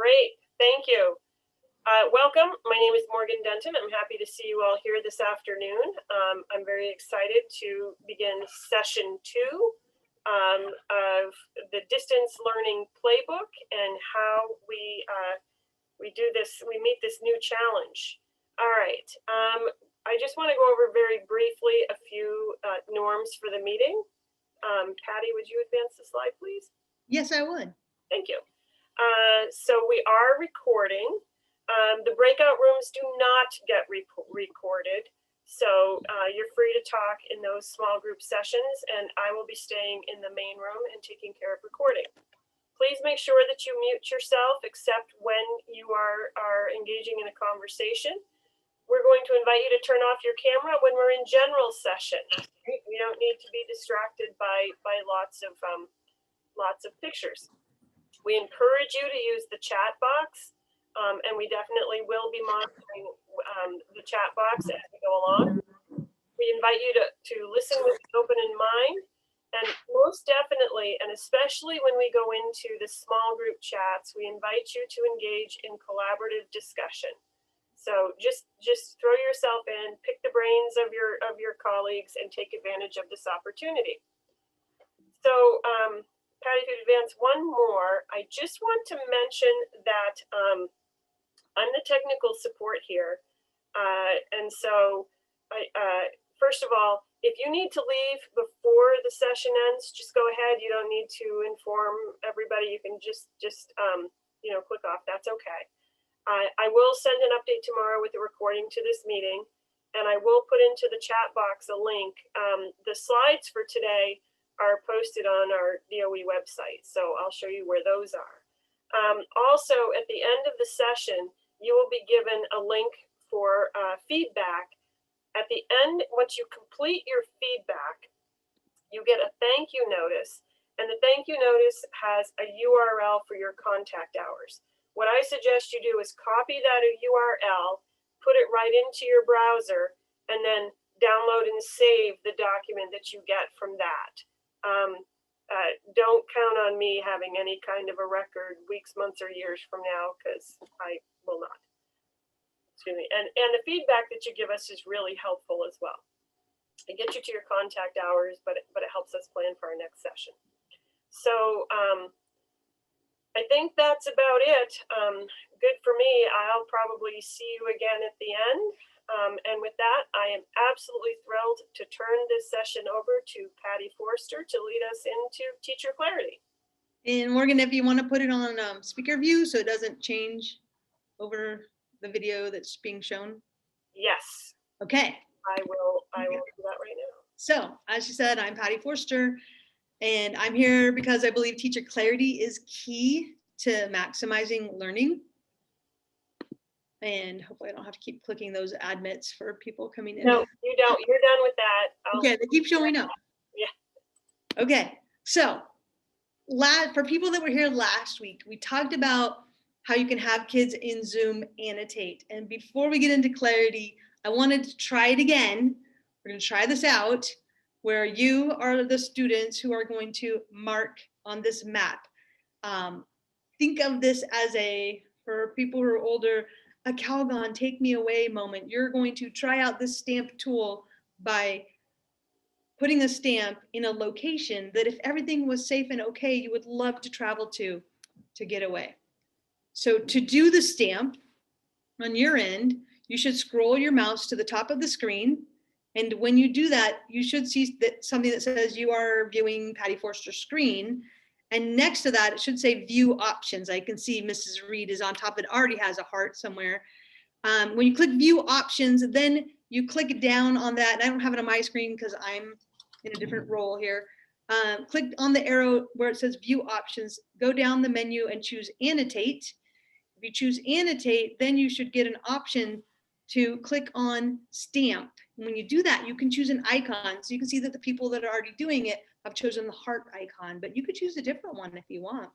Great, thank you. Welcome, my name is Morgan Denton. I'm happy to see you all here this afternoon. I'm very excited to begin session 2 of the Distance Learning Playbook and how we do this, we meet this new challenge. All right, I just want to go over very briefly a few norms for the meeting. Patty, would you advance the slide, please? Yes, I would. Thank you. So we are recording. The breakout rooms do not get recorded, so you're free to talk in those small group sessions, and I will be staying in the main room and taking care of recording. Please make sure that you mute yourself except when you are engaging in a conversation. We're going to invite you to turn off your camera when we're in general session. We don't need to be distracted by lots of pictures. We encourage you to use the chat box, and we definitely will be monitoring the chat box as we go along. We invite you to listen with an open mind, and most definitely, and especially when we go into the small group chats, we invite you to engage in collaborative discussion. So just throw yourself in, pick the brains of your colleagues, and take advantage of this opportunity. So, Patty, if you advance one more, I just want to mention that I'm the technical support here. And so, first of all, if you need to leave before the session ends, just go ahead. You don't need to inform everybody. You can just click off. That's okay. I will send an update tomorrow with the recording to this meeting, and I will put into the chat box a link. The slides for today are posted on our DOE website, so I'll show you where those are. Also, at the end of the session, you will be given a link for feedback. At the end, once you complete your feedback, you get a thank you notice, and the thank you notice has a URL for your contact hours. What I suggest you do is copy that URL, put it right into your browser, and then download and save the document that you get from that. Don't count on me having any kind of a record weeks, months, or years from now, because I will not. Excuse me. And the feedback that you give us is really helpful as well. It gets you to your contact hours, but it helps us plan for our next session. So I think that's about it. Good for me. I'll probably see you again at the end. And with that, I am absolutely thrilled to turn this session over to Patty Forster to lead us into teacher clarity. And Morgan, if you want to put it on speaker view so it doesn't change over the video that's being shown. Yes. Okay. I will do that right now. So as you said, I'm Patty Forster, and I'm here because I believe teacher clarity is key to maximizing learning. And hopefully I don't have to keep clicking those admits for people coming in. No, you don't. You're done with that. Okay, they keep showing up. Yeah. Okay, so for people that were here last week, we talked about how you can have kids in Zoom annotate. And before we get into clarity, I wanted to try it again. We're going to try this out where you are the students who are going to mark on this map. Think of this as for people who are older, a Calgon take me away moment. You're going to try out this stamp tool by putting a stamp in a location that if everything was safe and okay, you would love to travel to get away. So to do the stamp on your end, you should scroll your mouse to the top of the screen. And when you do that, you should see something that says you are viewing Patty Forster's screen. And next to that, it should say view options. I can see Mrs. Reed is on top. It already has a heart somewhere. When you click view options, then you click down on that. And I don't have it on my screen because I'm in a different role here. Click on the arrow where it says view options, go down the menu and choose annotate. If you choose annotate, then you should get an option to click on stamp. And when you do that, you can choose an icon. So you can see that the people that are already doing it have chosen the heart icon, but you could choose a different one if you want.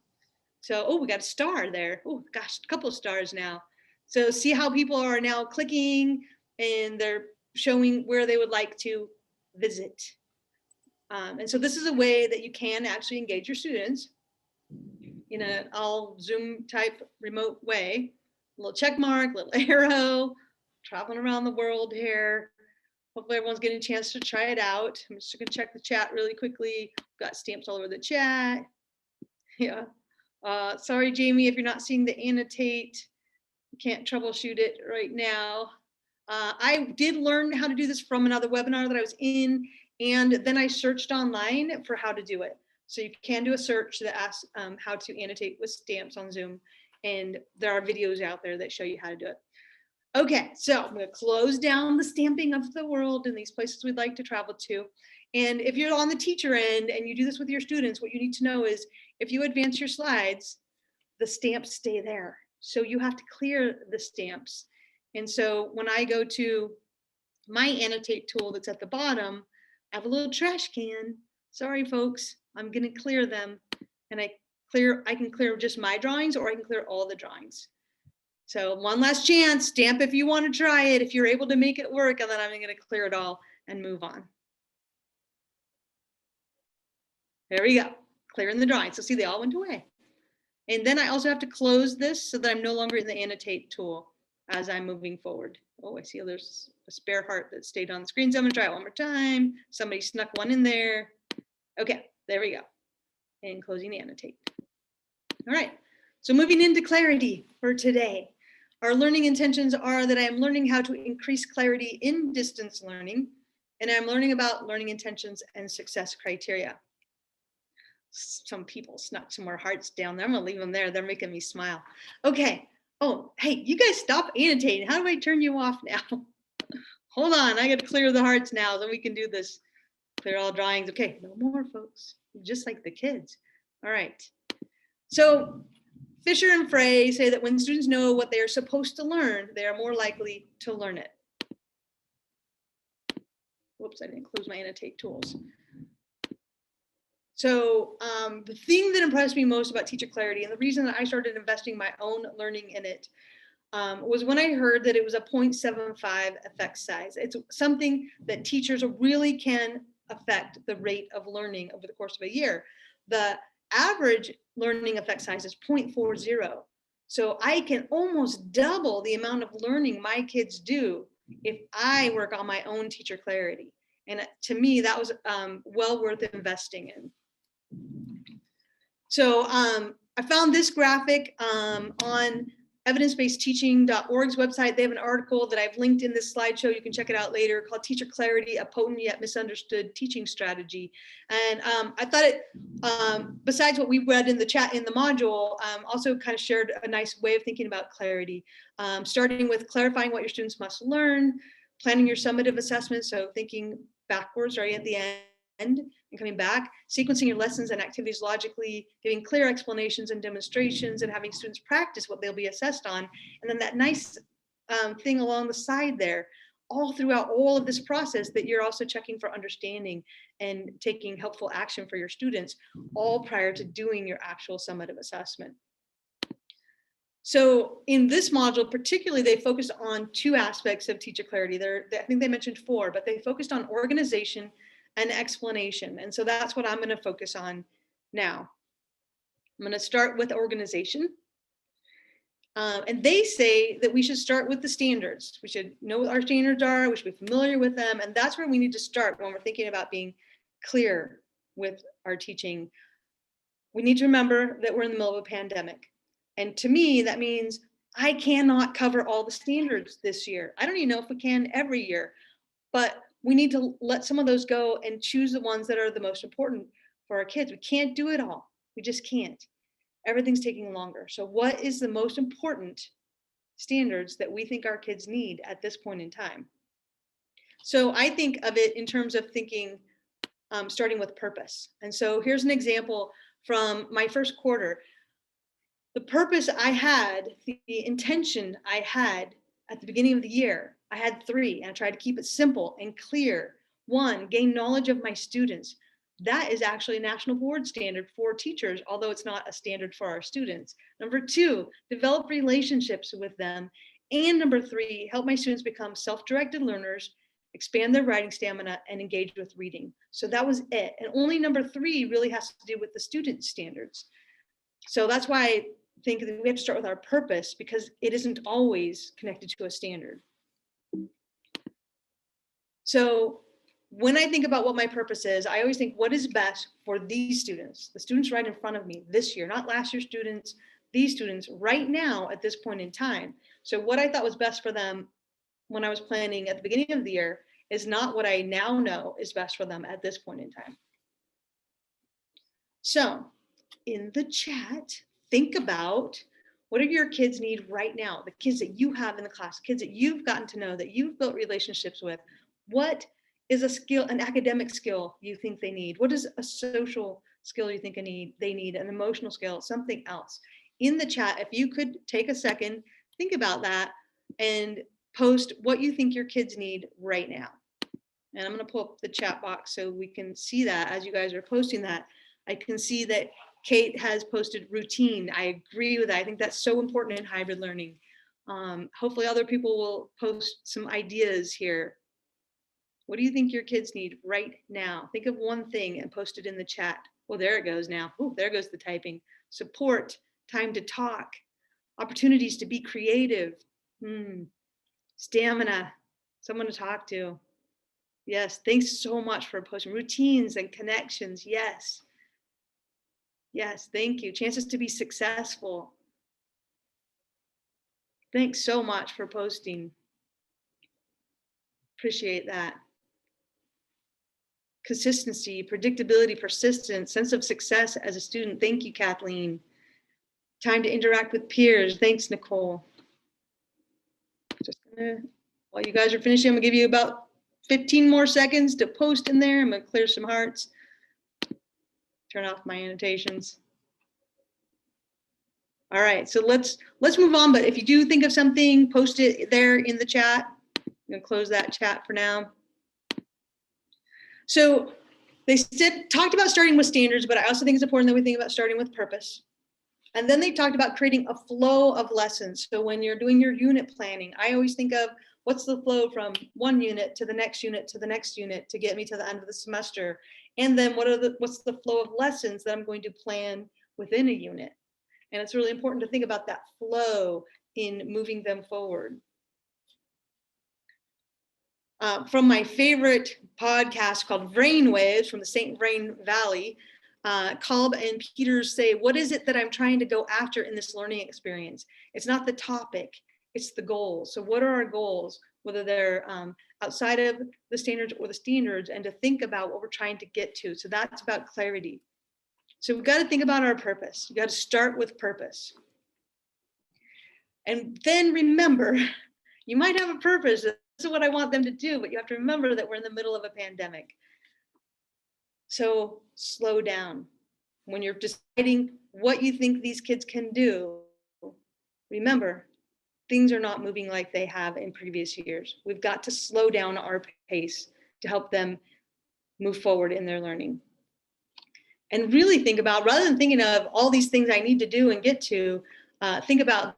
So, oh, we got a star there. Oh gosh, a couple of stars now. So see how people are now clicking and they're showing where they would like to visit. And so this is a way that you can actually engage your students. in an all Zoom type remote way. A little check mark, little arrow, traveling around the world here. Hopefully everyone's getting a chance to try it out. I'm just gonna check the chat really quickly. Got stamps all over the chat. Yeah. Sorry, Jamie, if you're not seeing the annotate, can't troubleshoot it right now. I did learn how to do this from another webinar that I was in, and then I searched online for how to do it. So you can do a search that asks how to annotate with stamps on Zoom, and there are videos out there that show you how to do it. Okay, so I'm gonna close down the stamping of the world in these places we'd like to travel to. And if you're on the teacher end and you do this with your students, what you need to know is if you advance your slides, the stamps stay there. So you have to clear the stamps. And so when I go to my annotate tool that's at the bottom, I have a little trash can. Sorry, folks, I'm gonna clear them. And I can clear just my drawings, or I can clear all the drawings. So one last chance, stamp if you want to try it, if you're able to make it work, and then I'm gonna clear it all and move on. There we go, clearing the drawings. So see, they all went away. And then I also have to close this so that I'm no longer in the annotate tool as I'm moving forward. Oh, I see there's a spare heart that stayed on the screen. So I'm gonna try it one more time. Somebody snuck one in there. Okay, there we go. And closing the annotate. All right, so moving into clarity for today. Our learning intentions are that I am learning how to increase clarity in distance learning, and I'm learning about learning intentions and success criteria. Some people snuck some more hearts down there. I'm gonna leave them there. They're making me smile. Okay. Oh, hey, you guys stop annotating. How do I turn you off now? Hold on, I gotta clear the hearts now, then we can do this. Clear all drawings. Okay, no more, folks. Just like the kids. All right. So Fisher and Frey say that when students know what they are supposed to learn, they are more likely to learn it. Whoops, I didn't close my annotate tools. So the thing that impressed me most about teacher clarity, and the reason that I started investing my own learning in it, was when I heard that it was a 0.75 effect size. It's something that teachers really can affect the rate of learning over the course of a year. The average learning effect size is 0.40. So I can almost double the amount of learning my kids do if I work on my own teacher clarity. And to me, that was well worth investing in. So I found this graphic on evidence-based-teaching.org's website. They have an article that I've linked in this slideshow. You can check it out later, called Teacher Clarity, a Potent Yet Misunderstood Teaching Strategy. And I thought it, besides what we read in the chat in the module, also kind of shared a nice way of thinking about clarity, starting with clarifying what your students must learn, planning your summative assessment, so thinking backwards right at the end, and coming back, sequencing your lessons and activities logically, giving clear explanations and demonstrations, and having students practice what they'll be assessed on. And then that nice thing along the side there, all throughout all of this process, that you're also checking for understanding and taking helpful action for your students, all prior to doing your actual summative assessment. So in this module, particularly, they focused on two aspects of teacher clarity. I think they mentioned four, but they focused on organization and explanation. And so that's what I'm going to focus on now. I'm going to start with organization. And they say that we should start with the standards. We should know what our standards are. We should be familiar with them. And that's where we need to start when we're thinking about being clear with our teaching. We need to remember that we're in the middle of a pandemic. And to me, that means I cannot cover all the standards this year. I don't even know if we can every year, but we need to let some of those go and choose the ones that are the most important for our kids. We can't do it all. We just can't. Everything's taking longer. So what is the most important standards that we think our kids need at this point in time? So I think of it in terms of thinking, starting with purpose. And so here's an example from my first quarter. The purpose I had, the intention I had at the beginning of the year, I had three, and I tried to keep it simple and clear. One, gain knowledge of my students. That is actually a national board standard for teachers, although it's not a standard for our students. Number two, develop relationships with them. And number three, help my students become self-directed learners, expand their writing stamina, and engage with reading. So that was it. And only number three really has to do with the student standards. So that's why I think that we have to start with our purpose, because it isn't always connected to a standard. So when I think about what my purpose is, I always think, what is best for these students, the students right in front of me this year, not last year's students, these students right now at this point in time. So what I thought was best for them when I was planning at the beginning of the year is not what I now know is best for them at this point in time. So in the chat, think about, what do your kids need right now? The kids that you have in the class, kids that you've gotten to know, that you've built relationships with. What is a skill, an academic skill you think they need? What is a social skill you think they need, an emotional skill, something else? In the chat, if you could take a second, think about that and post what you think your kids need right now. And I'm going to pull up the chat box so we can see that as you guys are posting that. I can see that Kate has posted routine. I agree with that. I think that's so important in hybrid learning. Hopefully other people will post some ideas here. What do you think your kids need right now? Think of one thing and post it in the chat. Well, there it goes now. Oh, there goes the typing. Support, time to talk, opportunities to be creative, stamina, someone to talk to. Yes, thanks so much for posting. Routines and connections, yes. Yes, thank you. Chances to be successful. Thanks so much for posting. Appreciate that. Consistency, predictability, persistence, sense of success as a student. Thank you, Kathleen. Time to interact with peers. Thanks, Nicole. Just gonna, while you guys are finishing, I'm gonna give you about 15 more seconds to post in there. I'm gonna clear some hearts. Turn off my annotations. All right, so let's move on. But if you do think of something, post it there in the chat. I'm gonna close that chat for now. So they talked about starting with standards, but I also think it's important that we think about starting with purpose. And then they talked about creating a flow of lessons. So when you're doing your unit planning, I always think of what's the flow from one unit to the next unit to the next unit to get me to the end of the semester. And then what's the flow of lessons that I'm going to plan within a unit. And it's really important to think about that flow in moving them forward. From my favorite podcast called Brainwaves from the St. Vrain Valley, Kolb and Peters say, what is it that I'm trying to go after in this learning experience? It's not the topic, it's the goals. So what are our goals, whether they're outside of the standards or the standards, and to think about what we're trying to get to. So that's about clarity. So we've got to think about our purpose. You got to start with purpose. And then remember, you might have a purpose. This is what I want them to do, but you have to remember that we're in the middle of a pandemic. So slow down. When you're deciding what you think these kids can do, remember, things are not moving like they have in previous years. We've got to slow down our pace to help them move forward in their learning. And really think about, rather than thinking of all these things I need to do and get to, think about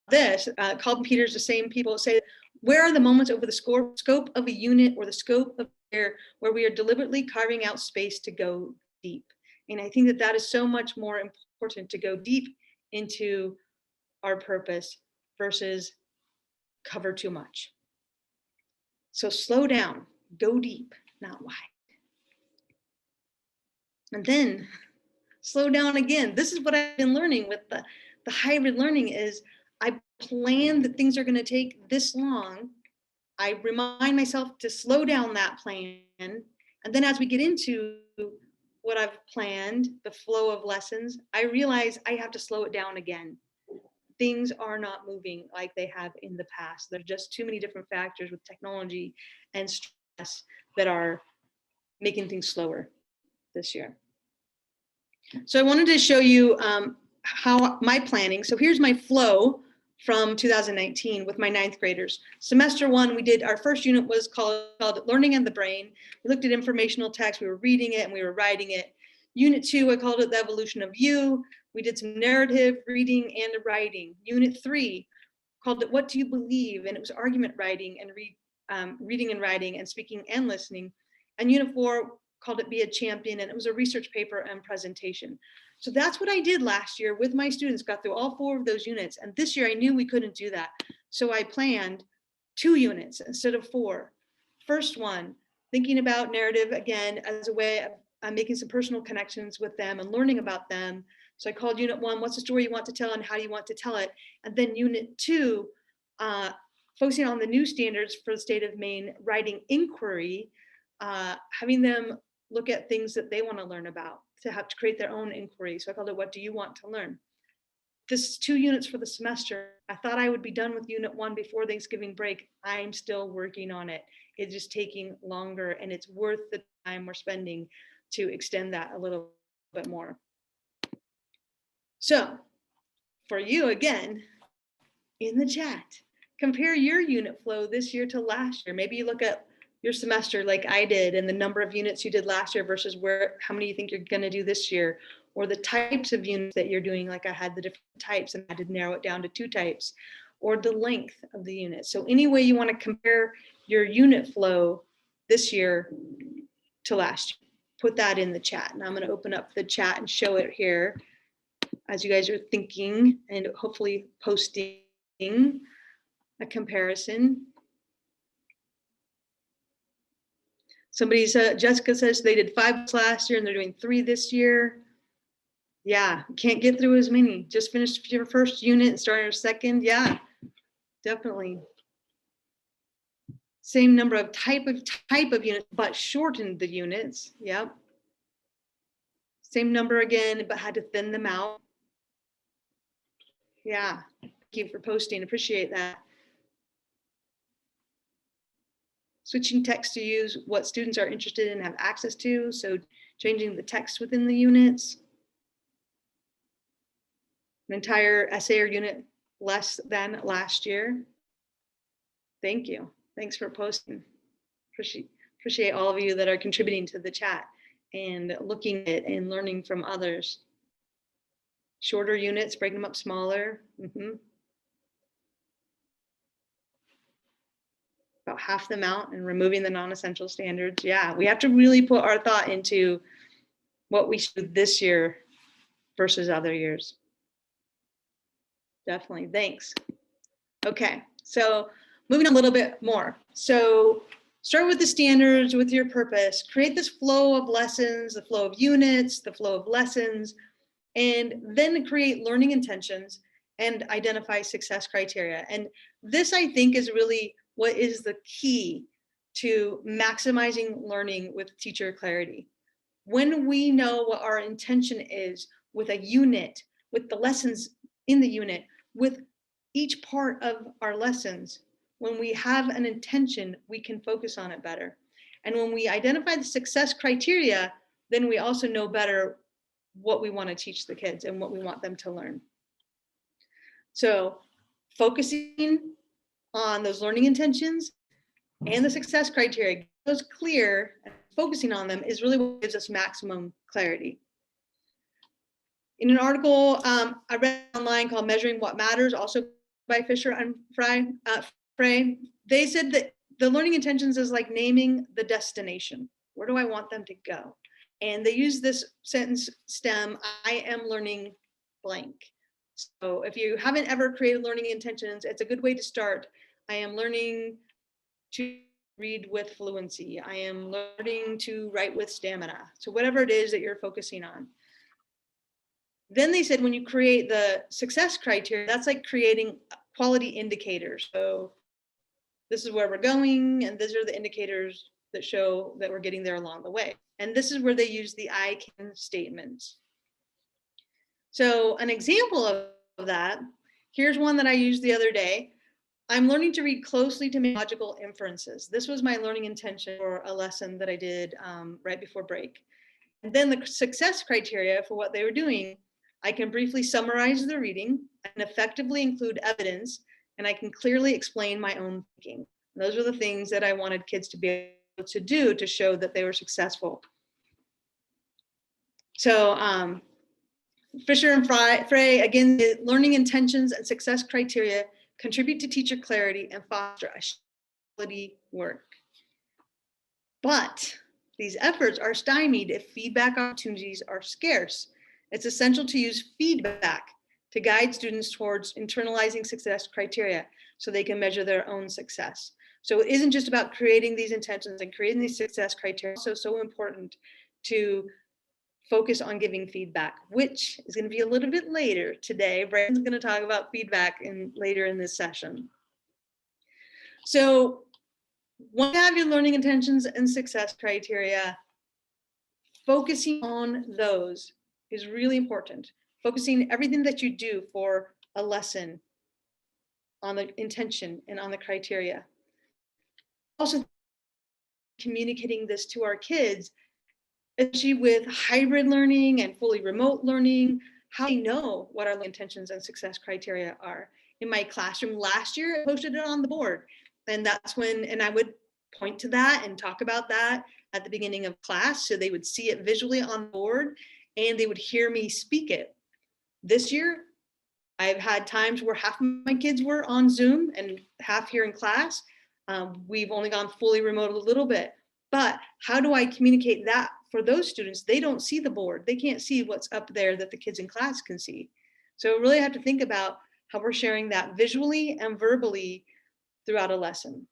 this. Kolb and Peters, the same people, say, where are the moments over the scope of a unit or the scope of year where we are deliberately carving out space to go deep? And I think that that is so much more important, to go deep into our purpose versus cover too much. So slow down, go deep, not wide. And then slow down again. This is what I've been learning with the hybrid learning is I plan that things are going to take this long. I remind myself to slow down that plan. And then as we get into what I've planned, the flow of lessons, I realize I have to slow it down again. Things are not moving like they have in the past. There's just too many different factors with technology and stress that are making things slower this year. So I wanted to show you how my planning. So here's my flow from 2019 with my 9th graders. Semester 1, we did, our first unit was called Learning and the Brain. We looked at informational text, we were reading it and we were writing it. Unit 2, I called it The Evolution of You. We did some narrative, reading, and writing. Unit 3, called it What Do You Believe? And it was argument writing and reading and writing and speaking and listening. And Unit 4, called it Be a Champion, and it was a research paper and presentation. So that's what I did last year with my students, got through all 4 of those units. And this year I knew we couldn't do that. So I planned 2 units instead of 4. First one, thinking about narrative again as a way of making some personal connections with them and learning about them. So I called unit 1, what's the story you want to tell and how do you want to tell it? And then unit 2, focusing on the new standards for the state of Maine, writing inquiry, having them look at things that they want to learn about, to have to create their own inquiry. So I called it, what do you want to learn? This is 2 units for the semester. I thought I would be done with unit 1 before Thanksgiving break. I'm still working on it. It's just taking longer, and it's worth the time we're spending to extend that a little bit more. So for you, again, in the chat, compare your unit flow this year to last year. Maybe you look at your semester like I did and the number of units you did last year versus how many you think you're going to do this year, or the types of units that you're doing. Like I had the different types and I had to narrow it down to 2 types, or the length of the unit. So any way you want to compare your unit flow this year to last year, put that in the chat. And I'm going to open up the chat and show it here as you guys are thinking and hopefully posting a comparison. Jessica says they did 5 last year and they're doing 3 this year. Yeah, can't get through as many. Just finished your first unit and started your second. Yeah, definitely. Same number of type of units, but shortened the units. Yep. Same number again, but had to thin them out. Yeah, thank you for posting. Appreciate that. Switching text to use what students are interested in and have access to. So changing the text within the units. An entire essay or unit less than last year. Thank you. Thanks for posting. Appreciate all of you that are contributing to the chat and looking at it and learning from others. Shorter units, breaking them up smaller. About half the amount and removing the non-essential standards. Yeah, we have to really put our thought into what we should do this year versus other years. Definitely, thanks. Okay, so moving on a little bit more. So start with the standards, with your purpose, create this flow of lessons, the flow of units, the flow of lessons, and then create learning intentions and identify success criteria. And this, I think, is really what is the key to maximizing learning with teacher clarity. When we know what our intention is with a unit, with the lessons in the unit, with each part of our lessons, when we have an intention, we can focus on it better. And when we identify the success criteria, then we also know better what we want to teach the kids and what we want them to learn. So focusing on those learning intentions and the success criteria, those clear, and focusing on them is really what gives us maximum clarity. In an article I read online called Measuring What Matters, also by Fisher and Frey, they said that the learning intentions is like naming the destination. Where do I want them to go? And they use this sentence stem, I am learning blank. So if you haven't ever created learning intentions, it's a good way to start. I am learning to read with fluency. I am learning to write with stamina. So whatever it is that you're focusing on. Then they said when you create the success criteria, that's like creating quality indicators. So this is where we're going, and these are the indicators that show that we're getting there along the way. And this is where they use the I can statements. So an example of that, here's one that I used the other day. I'm learning to read closely to make logical inferences. This was my learning intention for a lesson that I did right before break. And then the success criteria for what they were doing, I can briefly summarize the reading and effectively include evidence, and I can clearly explain my own thinking. Those are the things that I wanted kids to be able to do to show that they were successful. So Fisher and Frey, again, the learning intentions and success criteria contribute to teacher clarity and foster a quality work. But these efforts are stymied if feedback opportunities are scarce, It's essential to use feedback to guide students towards internalizing success criteria so they can measure their own success. So it isn't just about creating these intentions and creating these success criteria. It's also so important to focus on giving feedback, which is going to be a little bit later today. Brandon's going to talk about feedback later in this session. So once you have your learning intentions and success criteria, focusing on those is really important. Focusing everything that you do for a lesson on the intention and on the criteria. Also communicating this to our kids, especially with hybrid learning and fully remote learning, how they know what our intentions and success criteria are. In my classroom last year, I posted it on the board. And that's when, and I would point to that and talk about that at the beginning of class. So they would see it visually on the board and they would hear me speak it. This year, I've had times where half of my kids were on Zoom and half here in class. We've only gone fully remote a little bit, but how do I communicate that for those students? They don't see the board. They can't see what's up there that the kids in class can see. So really have to think about how we're sharing that visually and verbally throughout a lesson.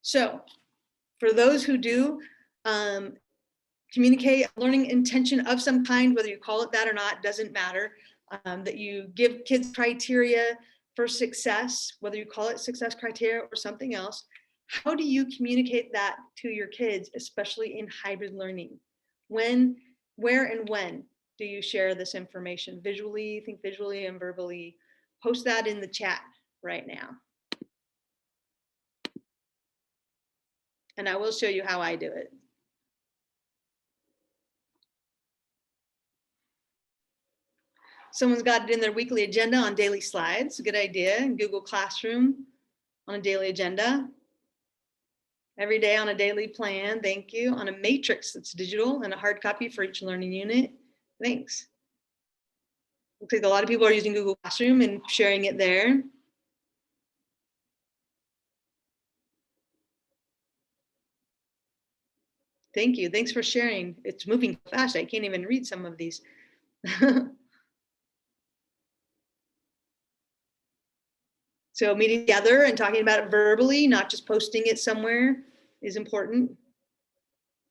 So for those who do communicate a learning intention of some kind, whether you call it that or not, doesn't matter, that you give kids criteria for success, whether you call it success criteria or something else, how do you communicate that to your kids, especially in hybrid learning? When, where, and when do you share this information? Visually, think visually and verbally. Post that in the chat right now. And I will show you how I do it. Someone's got it in their weekly agenda on daily slides. A good idea. In Google Classroom on a daily agenda. Every day on a daily plan. Thank you. On a matrix that's digital and a hard copy for each learning unit. Thanks. Looks like a lot of people are using Google Classroom and sharing it there. Thank you. Thanks for sharing. It's moving fast. I can't even read some of these. So meeting together and talking about it verbally, not just posting it somewhere, is important.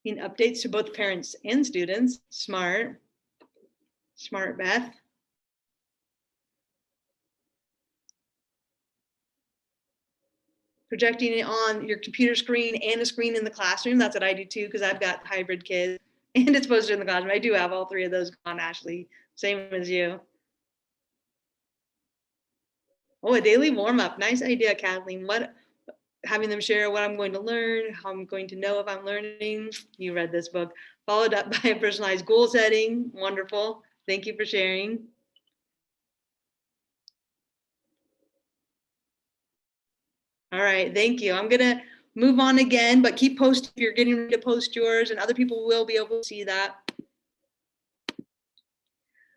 In updates to both parents and students. Smart. Smart, Beth. Projecting it on your computer screen and a screen in the classroom. That's what I do too, because I've got hybrid kids and it's posted in the classroom. I do have all three of those on, Ashley. Same as you. Oh, a daily warm up. Nice idea, Kathleen. Having them share what I'm going to learn, how I'm going to know if I'm learning. You read this book. Followed up by a personalized goal setting. Wonderful. Thank you for sharing. All right, thank you. I'm gonna move on again, but keep posting if you're getting ready to post yours, and other people will be able to see that.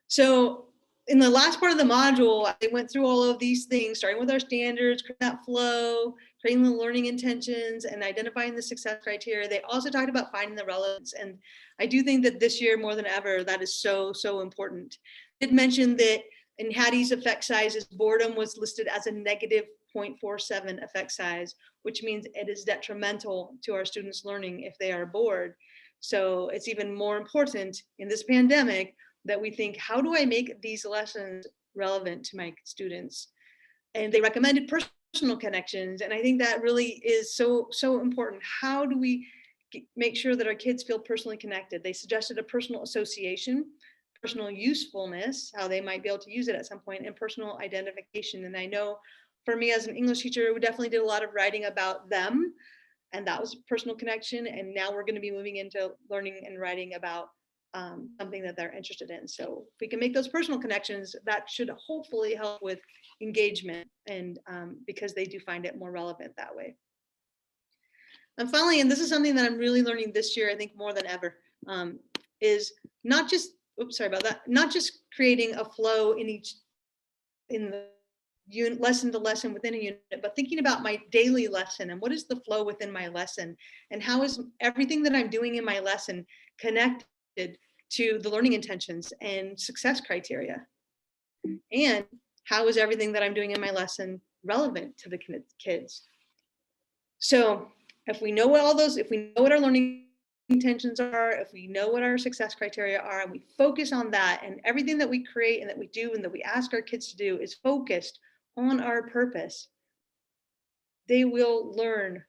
So in the last part of the module, I went through all of these things, starting with our standards, creating that flow, creating the learning intentions, and identifying the success criteria. They also talked about finding the relevance. And I do think that this year, more than ever, that is so, so important. I did mention that in Hattie's effect sizes, boredom was listed as a negative 0.47 effect size, which means it is detrimental to our students' learning if they are bored. So it's even more important in this pandemic that we think, how do I make these lessons relevant to my students? And they recommended personal connections. And I think that really is so, so important. How do we make sure that our kids feel personally connected? They suggested a personal association, personal usefulness, how they might be able to use it at some point, and personal identification. And I know for me as an English teacher, we definitely did a lot of writing about them, and that was a personal connection. And now we're going to be moving into learning and writing about something that they're interested in. So if we can make those personal connections, that should hopefully help with engagement, and because they do find it more relevant that way. And finally, and this is something that I'm really learning this year, I think more than ever, is not just, oops, sorry about that, not just creating a flow in the unit, lesson to lesson within a unit, but thinking about my daily lesson and what is the flow within my lesson, and how is everything that I'm doing in my lesson connected to the learning intentions and success criteria? And how is everything that I'm doing in my lesson relevant to the kids? So if we know what all those, if we know what our learning intentions are, if we know what our success criteria are, and we focus on that, and everything that we create and that we do and that we ask our kids to do is focused on our purpose, they will learn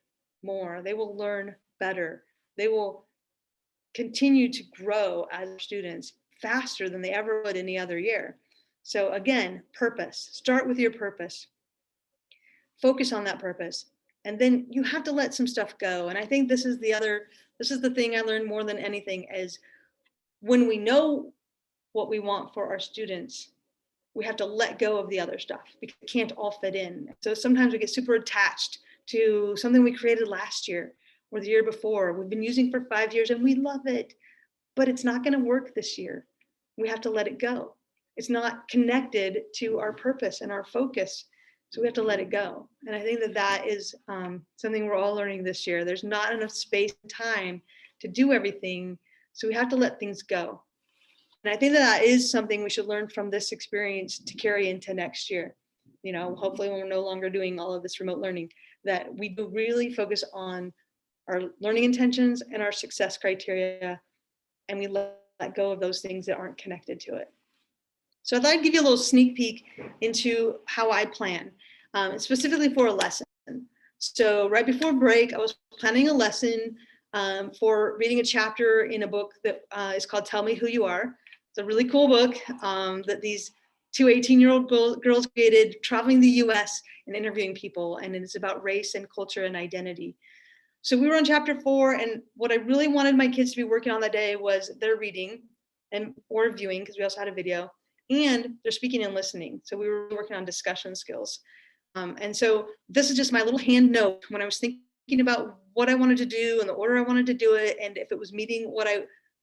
more, they will learn better, they will continue to grow as students faster than they ever would any other year. So again, purpose, start with your purpose, focus on that purpose, and then you have to let some stuff go. And I think this is the thing I learned more than anything, is when we know what we want for our students, we have to let go of the other stuff because it can't all fit in. So sometimes we get super attached to something we created last year or the year before, we've been using for 5 years and we love it, but it's not going to work this year. We have to let it go. It's not connected to our purpose and our focus. So we have to let it go. And I think that is something we're all learning this year. There's not enough space and time to do everything. So we have to let things go. And I think that is something we should learn from this experience to carry into next year. You know, hopefully when we're no longer doing all of this remote learning, that we do really focus on our learning intentions and our success criteria, and we let go of those things that aren't connected to it. So I'd like to give you a little sneak peek into how I plan, specifically for a lesson. So right before break, I was planning a lesson for reading a chapter in a book that is called Tell Me Who You Are. It's a really cool book that these two 18-year-old girls created, traveling the US and interviewing people, and it's about race and culture and identity. So we were on chapter 4, and what I really wanted my kids to be working on that day was their reading or viewing, because we also had a video, and their speaking and listening. So we were working on discussion skills. And so this is just my little hand note when I was thinking about what I wanted to do and the order I wanted to do it, and if it was meeting what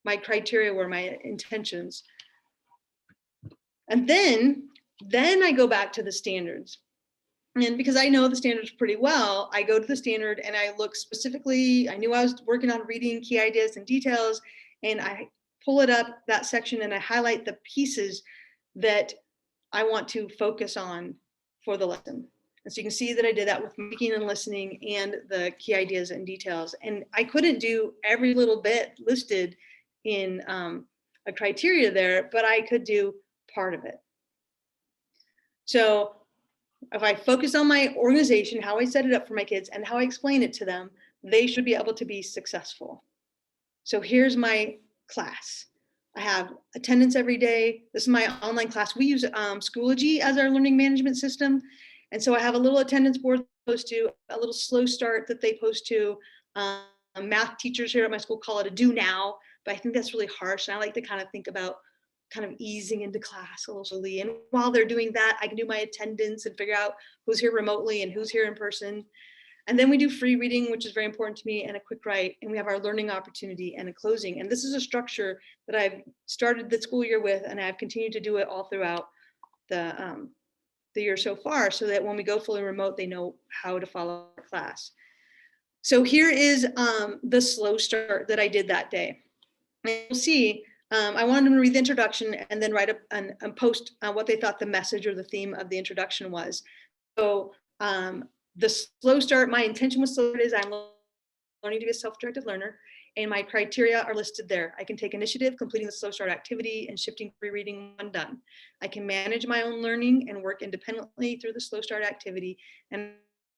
my criteria were, my intentions. And then I go back to the standards. And because I know the standards pretty well, I go to the standard and I look specifically, I knew I was working on reading key ideas and details, and I pull it up, that section, and I highlight the pieces that I want to focus on for the lesson. And so you can see that I did that with speaking and listening and the key ideas and details. And I couldn't do every little bit listed in a criteria there, but I could do part of it. So if I focus on my organization, how I set it up for my kids and how I explain it to them, they should be able to be successful. So here's my class. I have attendance every day. This is my online class. We use Schoology as our learning management system. And so I have a little attendance board post to, a little slow start that they post to. Math teachers here at my school call it a do now, but I think that's really harsh. And I like to kind of think about kind of easing into class a little slowly. And while they're doing that, I can do my attendance and figure out who's here remotely and who's here in person. And then we do free reading, which is very important to me, and a quick write. And we have our learning opportunity and a closing. And this is a structure that I've started the school year with, and I've continued to do it all throughout the year so far, so that when we go fully remote, they know how to follow our class. So here is the slow start that I did that day. And you'll see, I wanted them to read the introduction and then write up and post what they thought the message or the theme of the introduction was. So the slow start, my intention was slow is I'm learning to be a self-directed learner, and my criteria are listed there. I can take initiative, completing the slow start activity and shifting free reading when done. I can manage my own learning and work independently through the slow start activity, and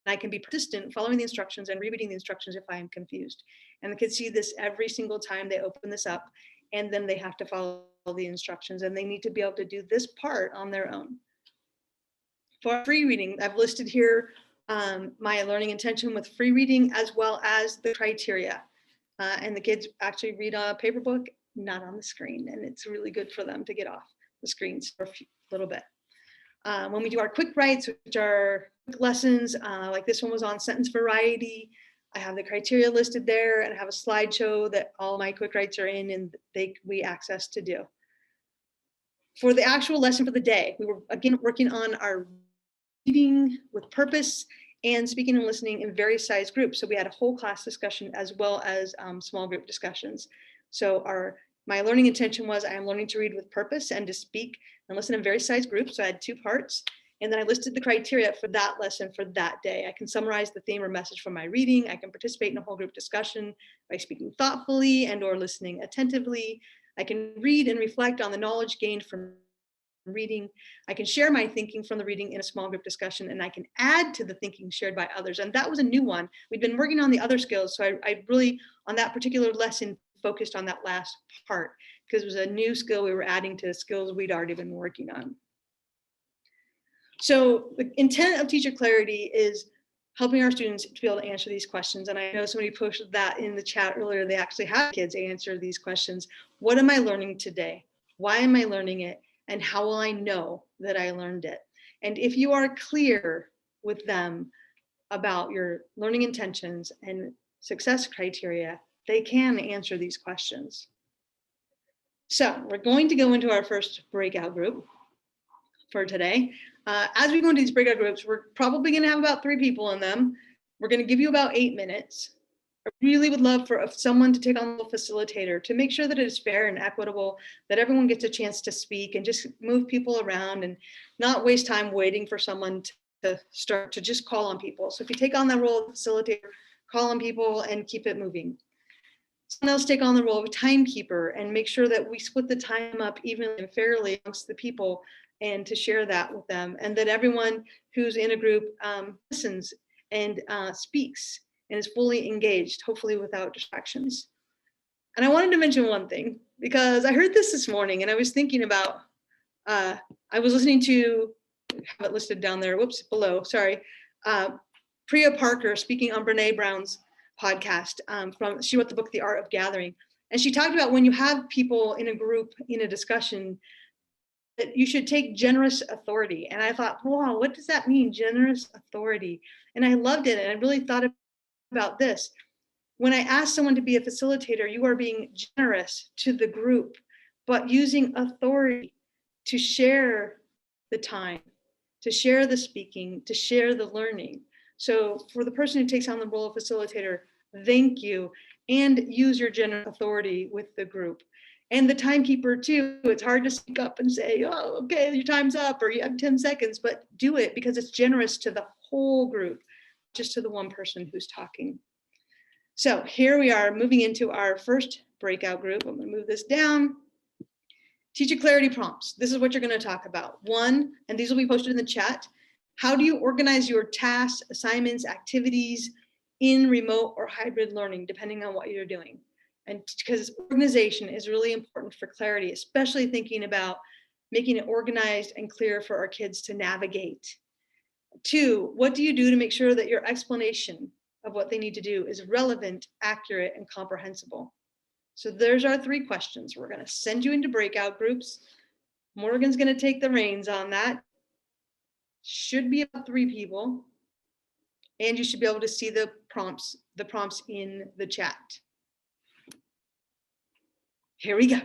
I can be persistent following the instructions and rereading the instructions if I am confused. And the kids see this every single time they open this up, and then they have to follow the instructions, and they need to be able to do this part on their own. For free reading, I've listed here my learning intention with free reading as well as the criteria. And the kids actually read a paper book, not on the screen, and it's really good for them to get off the screens for a little bit. When we do our quick writes, which are quick lessons, like this one was on sentence variety, I have the criteria listed there, and I have a slideshow that all my quick writes are in, and we access to do. For the actual lesson for the day, we were again working on our reading with purpose and speaking and listening in various size groups. So we had a whole class discussion as well as small group discussions. So our My learning intention was I am learning to read with purpose and to speak and listen in very sized groups. So I had 2 parts. And then I listed the criteria for that lesson for that day. I can summarize the theme or message from my reading. I can participate in a whole group discussion by speaking thoughtfully and or listening attentively. I can read and reflect on the knowledge gained from reading. I can share my thinking from the reading in a small group discussion, and I can add to the thinking shared by others. And that was a new one. We'd been working on the other skills. So I really, on that particular lesson, focused on that last part because it was a new skill we were adding to skills we'd already been working on. So the intent of Teacher Clarity is helping our students to be able to answer these questions. And I know somebody posted that in the chat earlier. They actually have kids answer these questions. What am I learning today? Why am I learning it? And how will I know that I learned it? And if you are clear with them about your learning intentions and success criteria, they can answer these questions. So we're going to go into our first breakout group for today. As we go into these breakout groups, we're probably going to have about 3 people in them. We're going to give you about 8 minutes. I really would love for someone to take on the facilitator to make sure that it is fair and equitable, that everyone gets a chance to speak and just move people around and not waste time waiting for someone to start to just call on people. So if you take on that role of facilitator, call on people and keep it moving. Someone else take on the role of timekeeper and make sure that we split the time up evenly and fairly amongst the people and to share that with them, and that everyone who's in a group listens and speaks and is fully engaged, hopefully without distractions. And I wanted to mention one thing because I heard this morning and I was thinking about, I was listening to, have it listed down there, whoops, below, sorry, Priya Parker speaking on Brene Brown's podcast. She wrote the book, The Art of Gathering. And she talked about when you have people in a group in a discussion, that you should take generous authority. And I thought, wow, what does that mean, generous authority? And I loved it. And I really thought about this. When I ask someone to be a facilitator, you are being generous to the group, but using authority to share the time, to share the speaking, to share the learning. So for the person who takes on the role of facilitator, thank you, and use your generous authority with the group. And the timekeeper too, it's hard to speak up and say, oh, okay, your time's up, or you have 10 seconds, but do it because it's generous to the whole group, just to the one person who's talking. So here we are moving into our first breakout group. I'm gonna move this down. Teacher clarity prompts. This is what you're gonna talk about. 1, and these will be posted in the chat. How do you organize your tasks, assignments, activities in remote or hybrid learning, depending on what you're doing? And because organization is really important for clarity, especially thinking about making it organized and clear for our kids to navigate. 2, what do you do to make sure that your explanation of what they need to do is relevant, accurate, and comprehensible? So there's our 3 questions. We're going to send you into breakout groups. Morgan's going to take the reins on that. Should be about 3 people. And you should be able to see the prompts in the chat. Here we go. All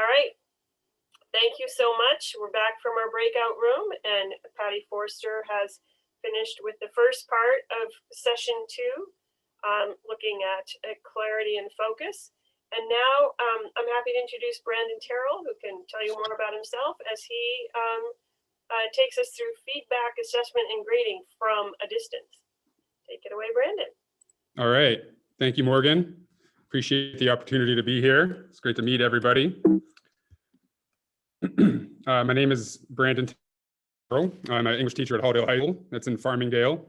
right. Thank you so much. We're back from our breakout room, and Patty Forster has finished with the first part of session 2, looking at clarity and focus. And now I'm happy to introduce Brandon Terrell, who can tell you more about himself as he takes us through feedback, assessment, and grading from a distance. Take it away, Brandon. All right. Thank you, Morgan. Appreciate the opportunity to be here. It's great to meet everybody. My name is Brandon Terrell. I'm an English teacher at Halldale High School. That's in Farmingdale.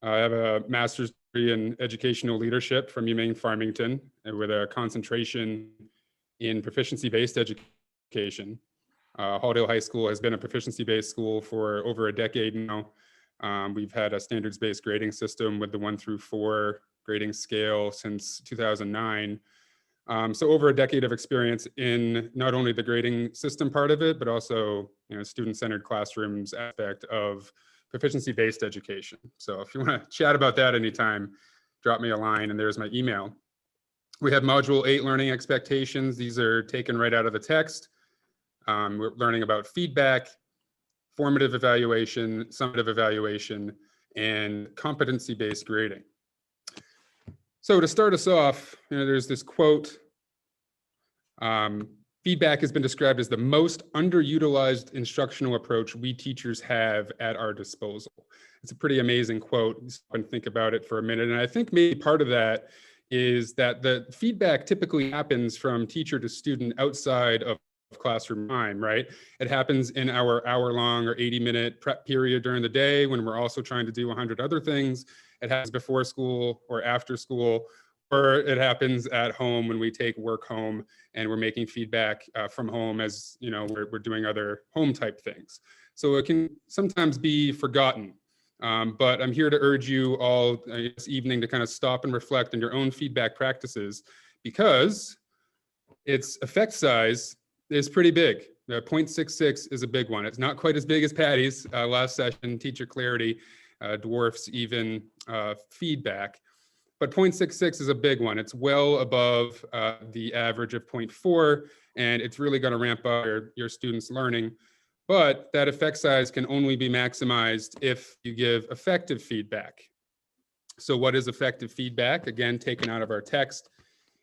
I have a master's degree in educational leadership from UMaine Farmington with a concentration in proficiency-based education. Halldale High School has been a proficiency-based school for over a decade now. We've had a standards-based grading system with the 1 through 4 grading scale since 2009. So over a decade of experience in not only the grading system part of it, but also, student-centered classrooms aspect of proficiency-based education. So if you want to chat about that anytime, drop me a line, and there's my email. We have module 8 learning expectations. These are taken right out of the text. We're learning about feedback, formative evaluation, summative evaluation, and competency-based grading. So to start us off, there's this quote, feedback has been described as the most underutilized instructional approach we teachers have at our disposal. It's a pretty amazing quote. Stop and think about it for a minute. And I think maybe part of that is that the feedback typically happens from teacher to student outside of classroom time, right? It happens in our hour-long or 80-minute prep period during the day when we're also trying to do 100 other things. It happens before school or after school, or it happens at home when we take work home and we're making feedback from home as we're doing other home type things. So it can sometimes be forgotten. But I'm here to urge you all this evening to kind of stop and reflect on your own feedback practices, because its effect size is pretty big. 0.66 is a big one. It's not quite as big as Patty's last session. Teacher clarity dwarfs even feedback. But 0.66 is a big one. It's well above the average of 0.4, and it's really going to ramp up your students' learning. But that effect size can only be maximized if you give effective feedback. So what is effective feedback? Again, taken out of our text.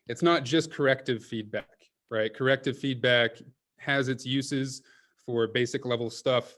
It's not just corrective feedback, right? Corrective feedback has its uses for basic level stuff.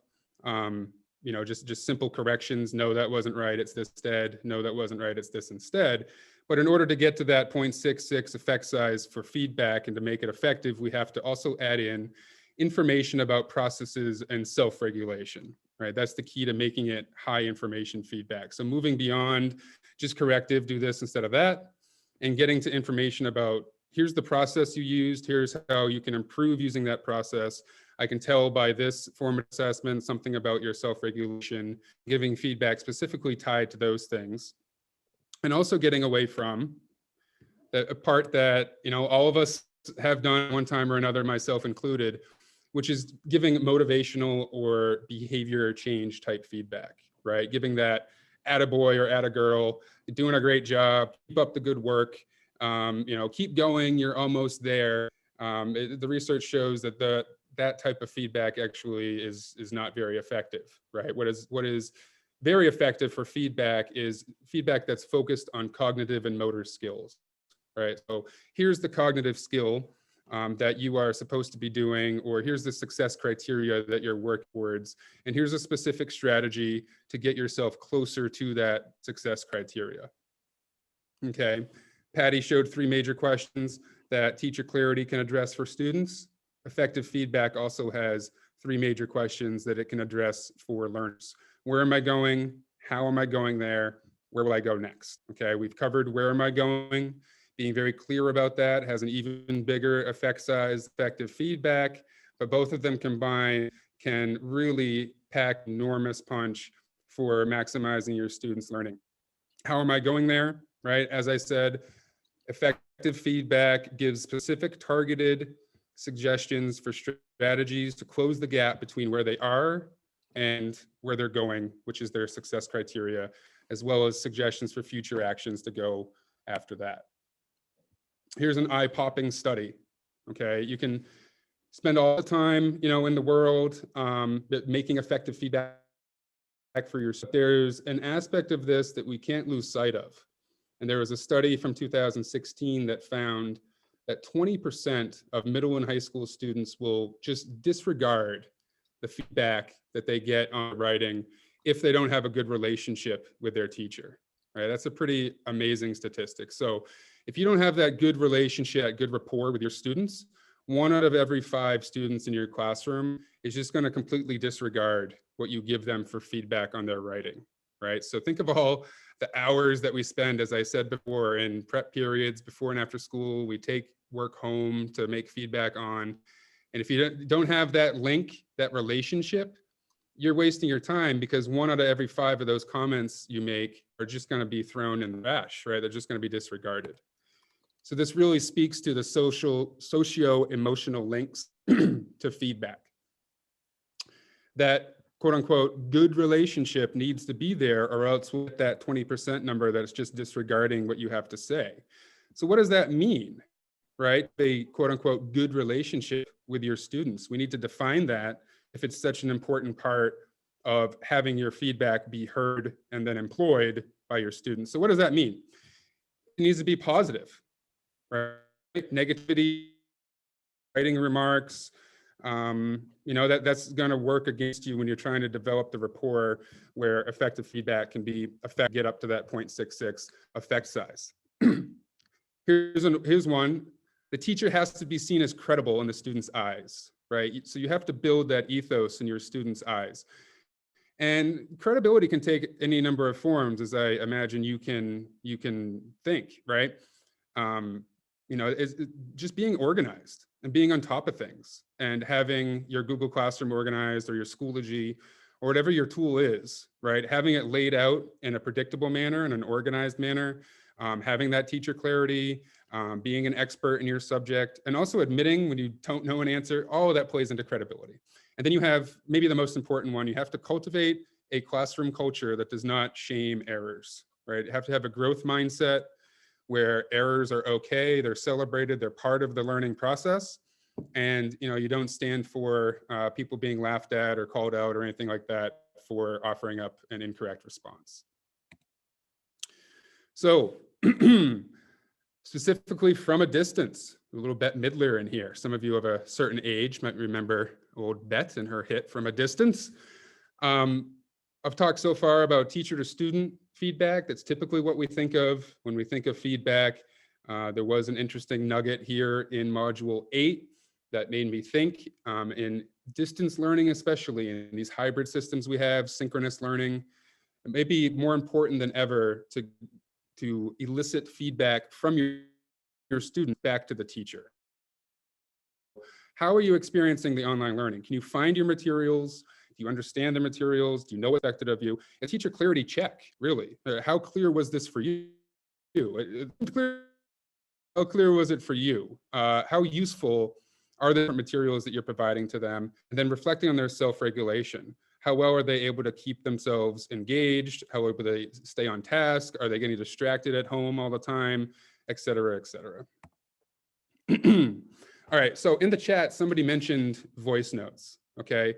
Just simple corrections. No, that wasn't right. It's this instead. No, that wasn't right. It's this instead. But in order to get to that 0.66 effect size for feedback and to make it effective, we have to also add in information about processes and self-regulation, right? That's the key to making it high information feedback. So moving beyond just corrective, do this instead of that, and getting to information about, here's the process you used, here's how you can improve using that process. I can tell by this formative assessment something about your self-regulation, giving feedback specifically tied to those things. And also getting away from a part that all of us have done one time or another, myself included, which is giving motivational or behavior change type feedback, right? Giving that attaboy or attagirl, you're doing a great job, keep up the good work, keep going, you're almost there. The research shows that that type of feedback actually is not very effective, right? What is very effective for feedback is feedback that's focused on cognitive and motor skills, right? So here's the cognitive skill that you are supposed to be doing, or here's the success criteria that you're working towards, and here's a specific strategy to get yourself closer to that success criteria. Okay, Patty showed 3 major questions that teacher clarity can address for students. Effective feedback also has 3 major questions that it can address for learners. Where am I going? How am I going there? Where will I go next? Okay, we've covered where am I going. Being very clear about that has an even bigger effect size, effective feedback, but both of them combined can really pack enormous punch for maximizing your students' learning. How am I going there, right? As I said, effective feedback gives specific targeted suggestions for strategies to close the gap between where they are and where they're going, which is their success criteria, as well as suggestions for future actions to go after that. Here's an eye-popping study, okay? You can spend all the time, in the world making effective feedback for yourself. There's an aspect of this that we can't lose sight of. And there was a study from 2016 that found that 20% of middle and high school students will just disregard the feedback that they get on writing if they don't have a good relationship with their teacher, right? That's a pretty amazing statistic. So if you don't have that good relationship, good rapport with your students, 1 out of every 5 students in your classroom is just going to completely disregard what you give them for feedback on their writing, right? So think of all the hours that we spend, as I said before, in prep periods, before and after school. We take work home to make feedback on. And if you don't have that link, that relationship, you're wasting your time, because 1 out of every 5 of those comments you make are just going to be thrown in the trash, right? They're just going to be disregarded. So this really speaks to the socio-emotional links to feedback. That quote unquote good relationship needs to be there, or else with that 20% number that's just disregarding what you have to say. So what does that mean, right? A quote unquote good relationship with your students. We need to define that if it's such an important part of having your feedback be heard and then employed by your students. So what does that mean? It needs to be positive, right? Negativity, writing remarks, that's going to work against you when you're trying to develop the rapport where effective feedback can be get up to that 0.66 effect size. Here's one. The teacher has to be seen as credible in the student's eyes, right? So you have to build that ethos in your students' eyes. And credibility can take any number of forms, as I imagine you can think, right? It's just being organized and being on top of things and having your Google Classroom organized or your Schoology or whatever your tool is, right? Having it laid out in a predictable manner, in an organized manner, having that teacher clarity, being an expert in your subject, and also admitting when you don't know an answer, all of that plays into credibility. And then you have maybe the most important one, you have to cultivate a classroom culture that does not shame errors, right? You have to have a growth mindset where errors are okay, they're celebrated, they're part of the learning process. And you don't stand for people being laughed at or called out or anything like that for offering up an incorrect response. So specifically from a distance, a little Bette Midler in here. Some of you of a certain age might remember old Bette and her hit From a Distance. I've talked so far about teacher to student feedback. That's typically what we think of when we think of feedback. There was an interesting nugget here in module 8 that made me think in distance learning, especially in these hybrid systems we have, synchronous learning, it may be more important than ever to elicit feedback from your student back to the teacher. How are you experiencing the online learning? Can you find your materials? Do you understand the materials? Do you know what's expected of you? A teacher clarity check, really. How clear was this for you? How clear was it for you? How useful are the materials that you're providing to them? And then reflecting on their self-regulation. How well are they able to keep themselves engaged? How well do they stay on task? Are they getting distracted at home all the time? Et cetera, et cetera. All right, so in the chat, somebody mentioned voice notes, okay?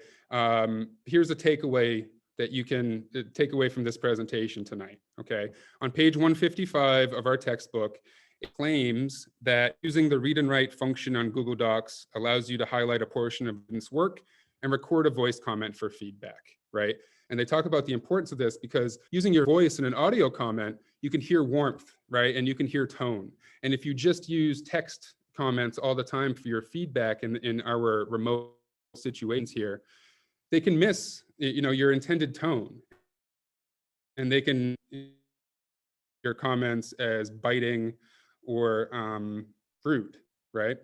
Here's a takeaway that you can take away from this presentation tonight, okay? On page 155 of our textbook, it claims that using the read and write function on Google Docs allows you to highlight a portion of students' work and record a voice comment for feedback, right? And they talk about the importance of this because using your voice in an audio comment, you can hear warmth, right? And you can hear tone. And if you just use text comments all the time for your feedback in our remote situations here, they can miss your intended tone. And they can your comments as biting or rude, right?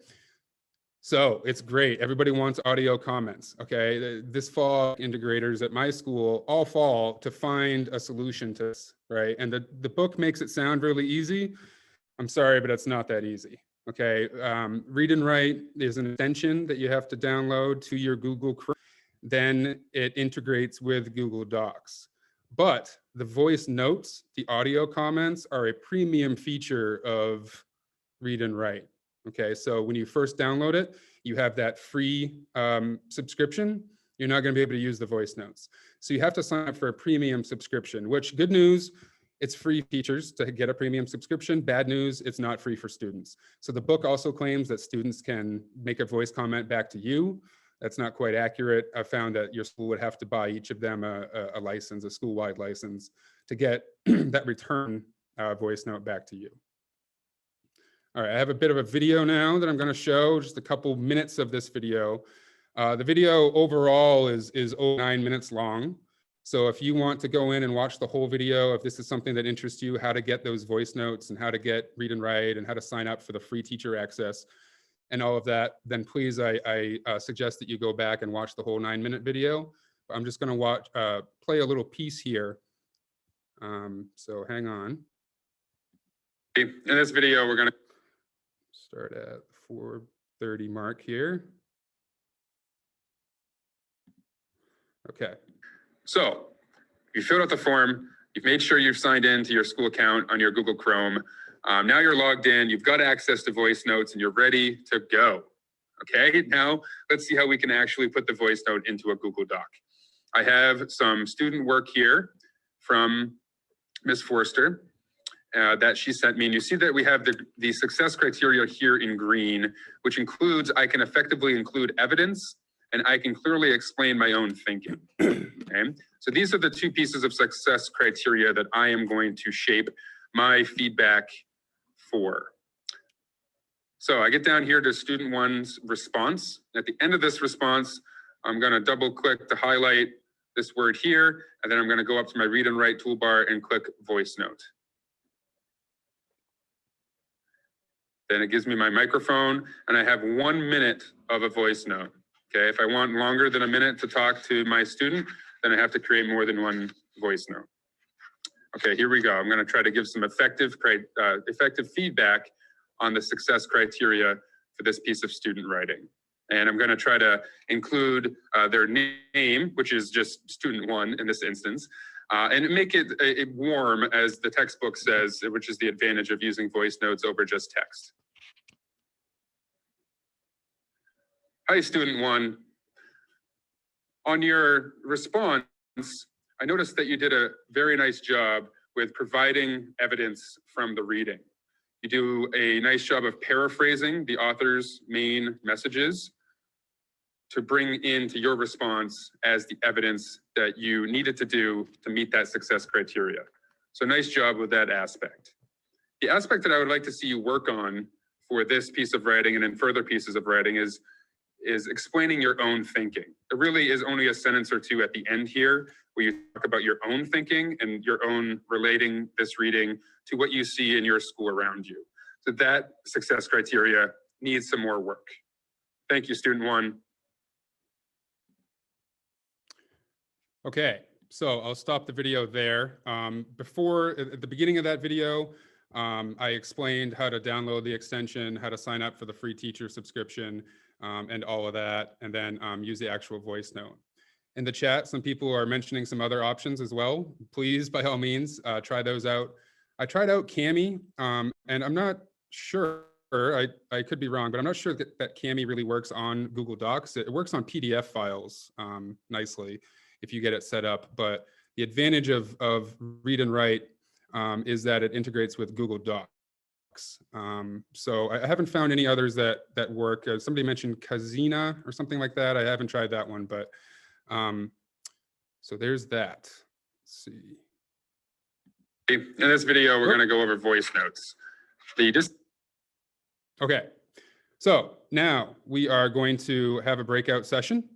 So it's great. Everybody wants audio comments, okay? This fall, integrators at my school all fall to find a solution to this, right? And the book makes it sound really easy. I'm sorry, but it's not that easy, okay? Read and write is an extension that you have to download to your Google Chrome. Then it integrates with Google Docs. But the voice notes, the audio comments are a premium feature of Read and Write. Okay, so when you first download it, you have that free subscription. You're not going to be able to use the voice notes. So you have to sign up for a premium subscription, which, good news, it's free teachers to get a premium subscription. Bad news, it's not free for students. So the book also claims that students can make a voice comment back to you. That's not quite accurate. I found that your school would have to buy each of them a license, a school-wide license, to get that return voice note back to you. All right, I have a bit of a video now that I'm going to show, just a couple minutes of this video. The video overall is 9 minutes long. So if you want to go in and watch the whole video, if this is something that interests you, how to get those voice notes and how to get Read and Write and how to sign up for the free teacher access and all of that, then please, I suggest that you go back and watch the whole 9-minute video. I'm just going to play a little piece here. So hang on. In this video, we're going to start at 4:30 mark here. Okay. So you filled out the form. You've made sure you've signed in to your school account on your Google Chrome. Now you're logged in, you've got access to voice notes, and you're ready to go. Okay, now let's see how we can actually put the voice note into a Google Doc. I have some student work here from Ms. Forster that she sent me. And you see that we have the success criteria here in green, which includes, I can effectively include evidence and I can clearly explain my own thinking. Okay, so these are the two pieces of success criteria that I am going to shape my feedback for. So I get down here to student one's response. At the end of this response, I'm going to double click to highlight this word here, and then I'm going to go up to my read and write toolbar and click voice note. Then it gives me my microphone, and I have 1 minute of a voice note. Okay, if I want longer than a minute to talk to my student, then I have to create more than one voice note. Okay, here we go. I'm going to try to give some effective feedback on the success criteria for this piece of student writing. And I'm going to try to include their name, which is just student one in this instance, and make it warm, as the textbook says, which is the advantage of using voice notes over just text. Hi, student one. On your response, I noticed that you did a very nice job with providing evidence from the reading. You do a nice job of paraphrasing the author's main messages to bring into your response as the evidence that you needed to do to meet that success criteria. So nice job with that aspect. The aspect that I would like to see you work on for this piece of writing and in further pieces of writing is explaining your own thinking. It really is only a sentence or two at the end here where you talk about your own thinking and your own relating this reading to what you see in your school around you. So that success criteria needs some more work. Thank you, student one. Okay, so I'll stop the video there. At the beginning of that video, I explained how to download the extension, how to sign up for the free teacher subscription, and all of that, and then use the actual voice note. In the chat, some people are mentioning some other options as well. Please, by all means, try those out. I tried out Cami, and I'm not sure, I could be wrong, but I'm not sure that Cami really works on Google Docs. It works on PDF files nicely if you get it set up, but the advantage of read and write is that it integrates with Google Docs. So I haven't found any others that work. Somebody mentioned Kazina or something like that. I haven't tried that one, but so there's that. Let's see. In this video, we're going to go over voice notes. Okay, so now we are going to have a breakout session,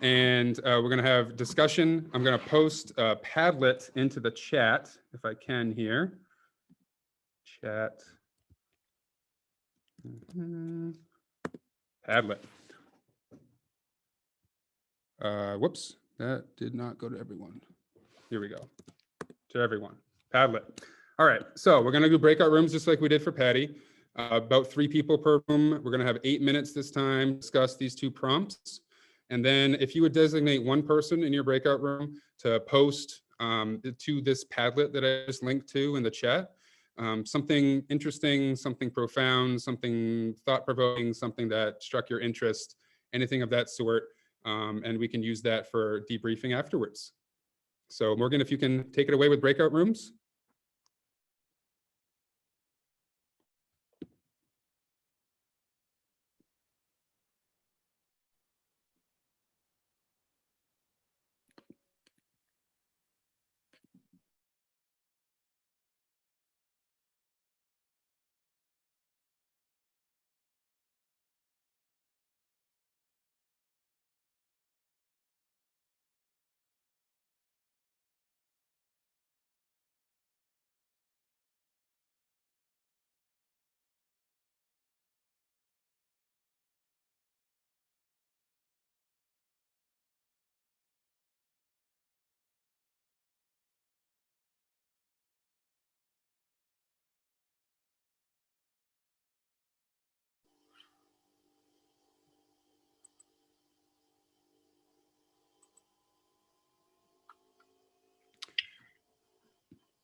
and we're going to have discussion. I'm going to post Padlet into the chat if I can here. Chat. Padlet. Whoops, that did not go to everyone. Here we go. To everyone. Padlet. All right, so we're going to do breakout rooms just like we did for Patty. About 3 people per room. We're going to have 8 minutes this time, discuss these 2 prompts. And then if you would designate one person in your breakout room to post to this Padlet that I just linked to in the chat, something interesting, something profound, something thought-provoking, something that struck your interest, anything of that sort, and we can use that for debriefing afterwards. So Morgan, if you can take it away with breakout rooms.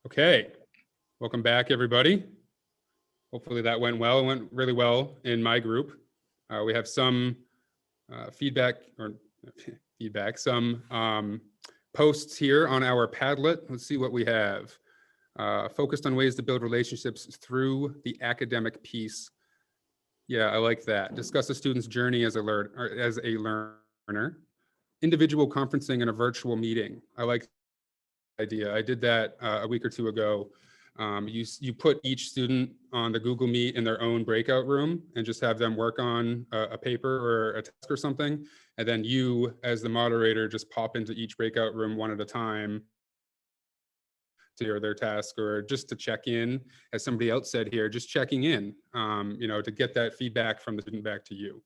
Okay, welcome back, everybody. Hopefully that went well. It went really well in my group. We have some feedback, some posts here on our Padlet. Let's see what we have. Focused on ways to build relationships through the academic piece. Yeah, I like that. Discuss a student's journey as a learner. Individual conferencing in a virtual meeting. I like the idea. I did that a week or two ago. You put each student on the Google Meet in their own breakout room and just have them work on a paper or a task or something. And then you, as the moderator, just pop into each breakout room one at a time to their task, or just to check in, as somebody else said here, just checking in, to get that feedback from the student back to you.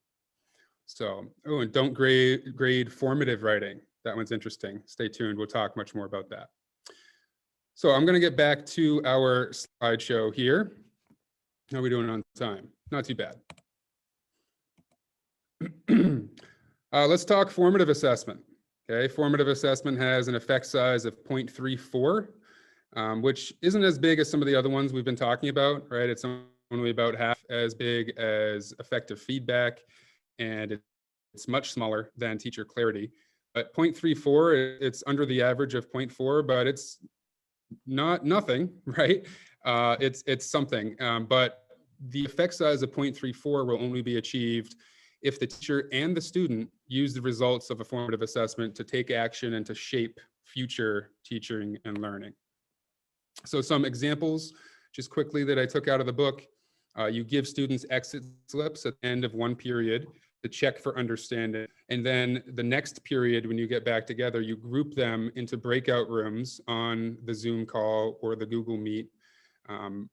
So, oh, and don't grade formative writing. That one's interesting. Stay tuned. We'll talk much more about that. So I'm going to get back to our slideshow here. How are we doing on time? Not too bad. Let's talk formative assessment. Okay, formative assessment has an effect size of 0.34, which isn't as big as some of the other ones we've been talking about, right? It's only about half as big as effective feedback, and it's much smaller than teacher clarity. But 0.34, it's under the average of 0.4, but it's not nothing, right? It's something, but the effect size of 0.34 will only be achieved if the teacher and the student use the results of a formative assessment to take action and to shape future teaching and learning. So some examples, just quickly, that I took out of the book. You give students exit slips at the end of one period to check for understanding. And then the next period, when you get back together, you group them into breakout rooms on the Zoom call or the Google Meet,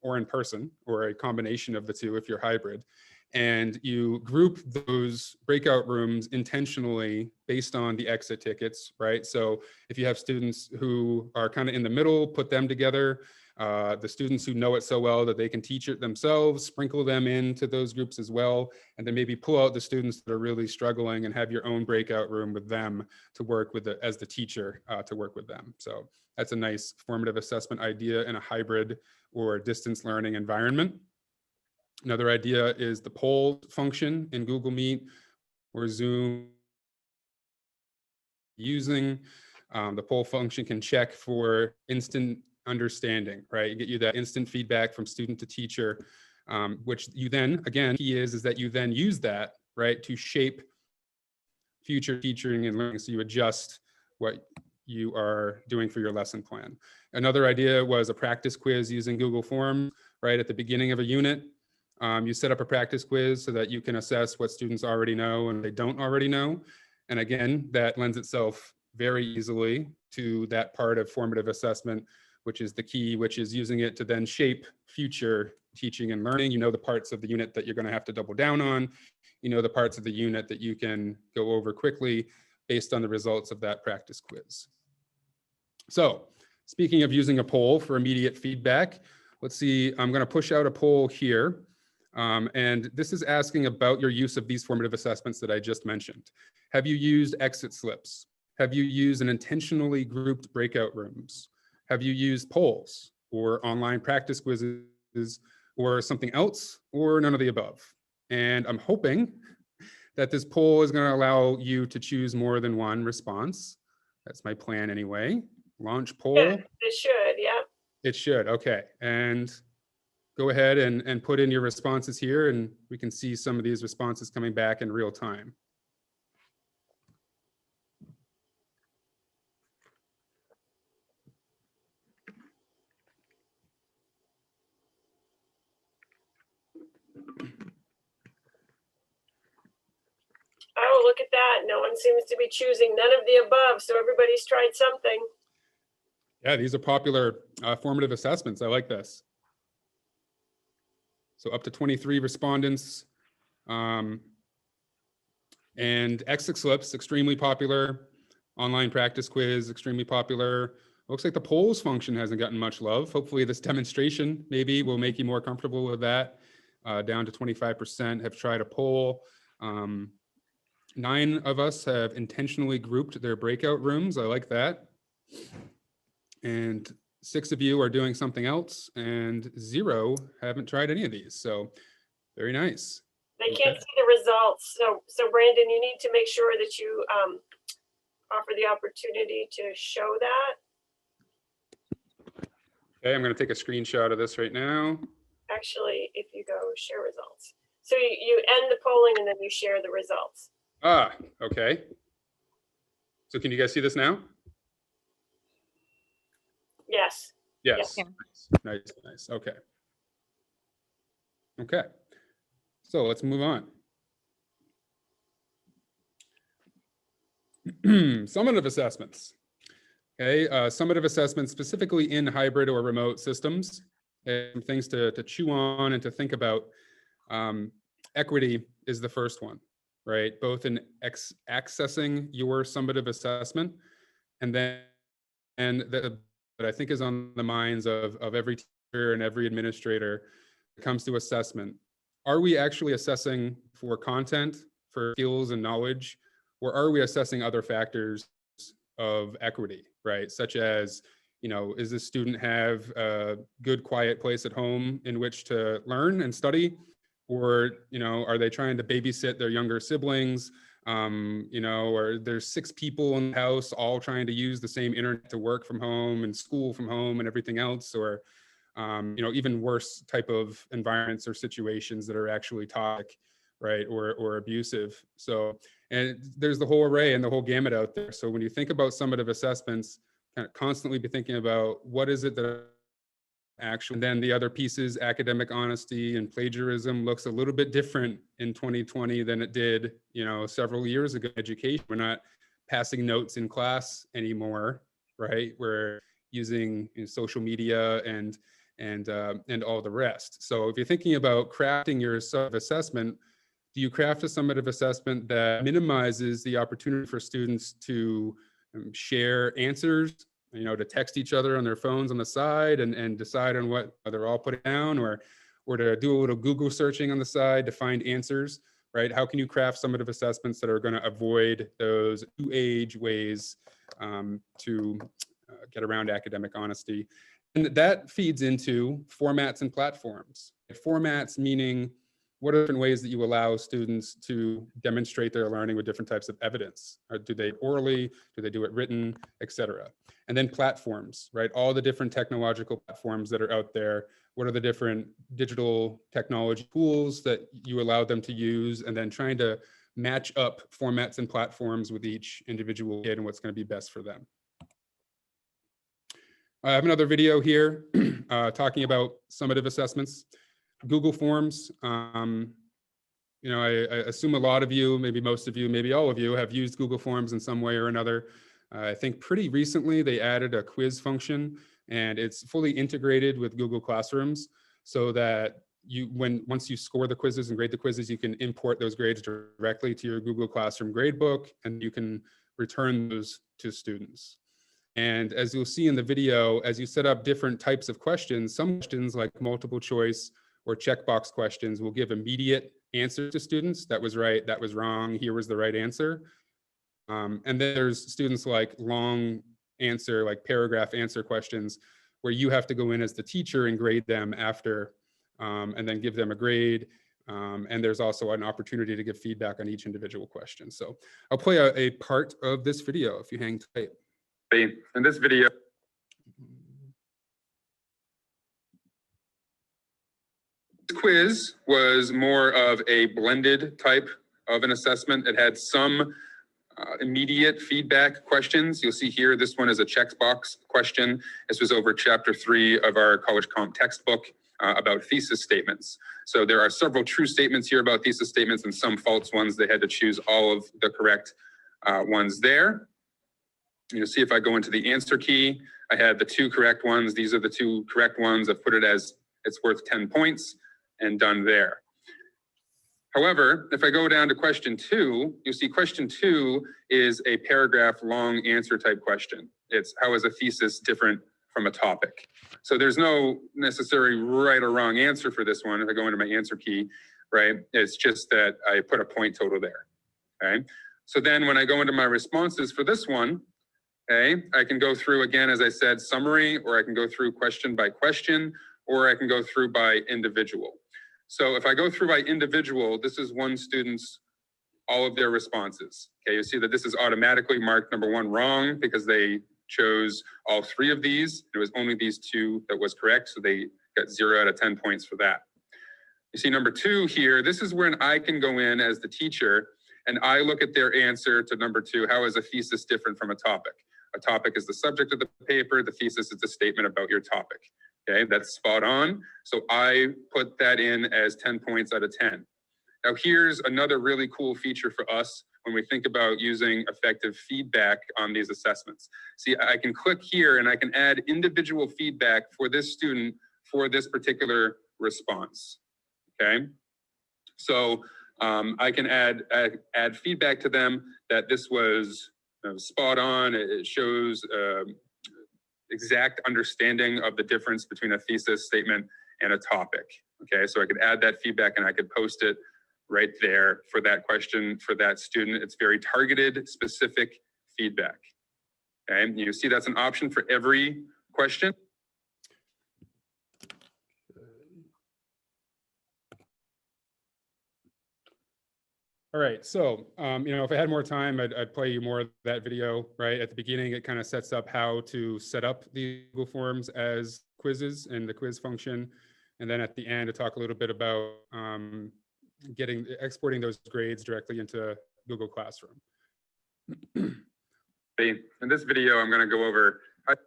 or in person, or a combination of the two if you're hybrid. And you group those breakout rooms intentionally based on the exit tickets, right? So if you have students who are kind of in the middle, put them together. The students who know it so well that they can teach it themselves, sprinkle them into those groups as well, and then maybe pull out the students that are really struggling and have your own breakout room with them to work with as the teacher to work with them. So that's a nice formative assessment idea in a hybrid or distance learning environment. Another idea is the poll function in Google Meet or Zoom. Using the poll function can check for instant understanding, right? Get you that instant feedback from student to teacher, which you then, again, key is that you then use that, right, to shape future teaching and learning. So you adjust what you are doing for your lesson plan. Another idea was a practice quiz using Google Forms, right? At the beginning of a unit, you set up a practice quiz so that you can assess what students already know and they don't already know. And again, that lends itself very easily to that part of formative assessment, which is the key, which is using it to then shape future teaching and learning. You know the parts of the unit that you're going to have to double down on. You know the parts of the unit that you can go over quickly based on the results of that practice quiz. So speaking of using a poll for immediate feedback, let's see, I'm going to push out a poll here. And this is asking about your use of these formative assessments that I just mentioned. Have you used exit slips? Have you used an intentionally grouped breakout rooms? Have you used polls or online practice quizzes or something else, or none of the above? And I'm hoping that this poll is going to allow you to choose more than one response. That's my plan anyway. Launch poll. Yeah, it should, yeah. It should, okay. And go ahead and put in your responses here, and we can see some of these responses coming back in real time. Oh, look at that. No one seems to be choosing none of the above, so everybody's tried something. Yeah, these are popular formative assessments. I like this. So up to 23 respondents. And exit slips, extremely popular. Online practice quiz, extremely popular. Looks like the polls function hasn't gotten much love. Hopefully this demonstration maybe will make you more comfortable with that. Down to 25% have tried a poll. 9 of us have intentionally grouped their breakout rooms. I like that. And 6 of you are doing something else, and 0 haven't tried any of these. So very nice. They can't see the results. So Brandon, you need to make sure that you offer the opportunity to show that. Okay, I'm going to take a screenshot of this right now. Actually, if you go share results. So you end the polling and then you share the results. Ah, okay. So can you guys see this now? Yes. Yes. Yeah. Nice, nice. Okay. Okay. So let's move on. Summative assessments. Okay, summative assessments specifically in hybrid or remote systems, and things to chew on and to think about. Equity is the first one, right? Both in accessing your summative assessment, and then that I think is on the minds of every teacher and every administrator when it comes to assessment. Are we actually assessing for content, for skills and knowledge, or are we assessing other factors of equity, right? Such as, you know, does this student have a good, quiet place at home in which to learn and study? Or, you know, are they trying to babysit their younger siblings? You know, or there's 6 people in the house all trying to use the same internet to work from home and school from home and everything else, or, you know, even worse type of environments or situations that are actually toxic, right, or abusive. So, and there's the whole array and the whole gamut out there. So when you think about summative assessments, kind of constantly be thinking about what is it that actually, and then the other pieces, academic honesty and plagiarism, looks a little bit different in 2020 than it did, you know, several years ago. Education, we're not passing notes in class anymore, right? We're using, you know, social media and all the rest. So if you're thinking about crafting your self-assessment, do you craft a summative assessment that minimizes the opportunity for students to share answers, you know, to text each other on their phones on the side and decide on what they're all putting down, or to do a little Google searching on the side to find answers, right? How can you craft summative assessments that are going to avoid those new age ways to get around academic honesty? And that feeds into formats and platforms. Formats meaning, what are different ways that you allow students to demonstrate their learning with different types of evidence? Or do they orally, do they do it written, et cetera? And then platforms, right? All the different technological platforms that are out there. What are the different digital technology tools that you allow them to use? And then trying to match up formats and platforms with each individual kid and what's going to be best for them. I have another video here talking about summative assessments. Google Forms, you know, I assume a lot of you, maybe most of you, maybe all of you have used Google Forms in some way or another. I think pretty recently they added a quiz function, and it's fully integrated with Google Classrooms so that once you score the quizzes and grade the quizzes, you can import those grades directly to your Google Classroom gradebook, and you can return those to students. And as you'll see in the video, as you set up different types of questions, some questions like multiple choice or checkbox questions will give immediate answers to students. That was right, that was wrong, here was the right answer. And then there's students like long answer, like paragraph answer questions, where you have to go in as the teacher and grade them after, and then give them a grade. And there's also an opportunity to give feedback on each individual question. So I'll play a part of this video if you hang tight. In this video, this quiz was more of a blended type of an assessment. It had some immediate feedback questions. You'll see here, this one is a checkbox question. This was over chapter 3 of our College Comp textbook about thesis statements. So there are several true statements here about thesis statements and some false ones. They had to choose all of the correct ones there. You'll see if I go into the answer key, I had the 2 correct ones. These are the 2 correct ones. I've put it as it's worth 10 points and done there. However, if I go down to question 2, you'll see question 2 is a paragraph long answer type question. It's how is a thesis different from a topic? So there's no necessary right or wrong answer for this one. If I go into my answer key, right, it's just that I put a point total there, okay? So then when I go into my responses for this one, Okay, I can go through again, as I said, summary, or I can go through question by question, or I can go through by individual. So if I go through by individual, this is one student's, all of their responses. Okay, you see that this is automatically marked number one wrong because they chose all three of these. It was only these two that was correct, so they got 0 out of 10 points for that. You see number two here, this is when I can go in as the teacher and I look at their answer to number two. How is a thesis different from a topic? A topic is the subject of the paper. The thesis is a statement about your topic. Okay, that's spot on. So I put that in as 10 points out of 10. Now here's another really cool feature for us when we think about using effective feedback on these assessments. See, I can click here and I can add individual feedback for this student for this particular response. Okay, so I can add feedback to them that this was spot on. It shows exact understanding of the difference between a thesis statement and a topic. Okay, so I could add that feedback and I could post it right there for that question for that student. It's very targeted, specific feedback. Okay, and you see that's an option for every question. All right, so, if I had more time, I'd play you more of that video, right? At the beginning, it kind of sets up how to set up the Google Forms as quizzes and the quiz function. And then at the end, to talk a little bit about exporting those grades directly into Google Classroom. In this video, I'm going to go over. Okay.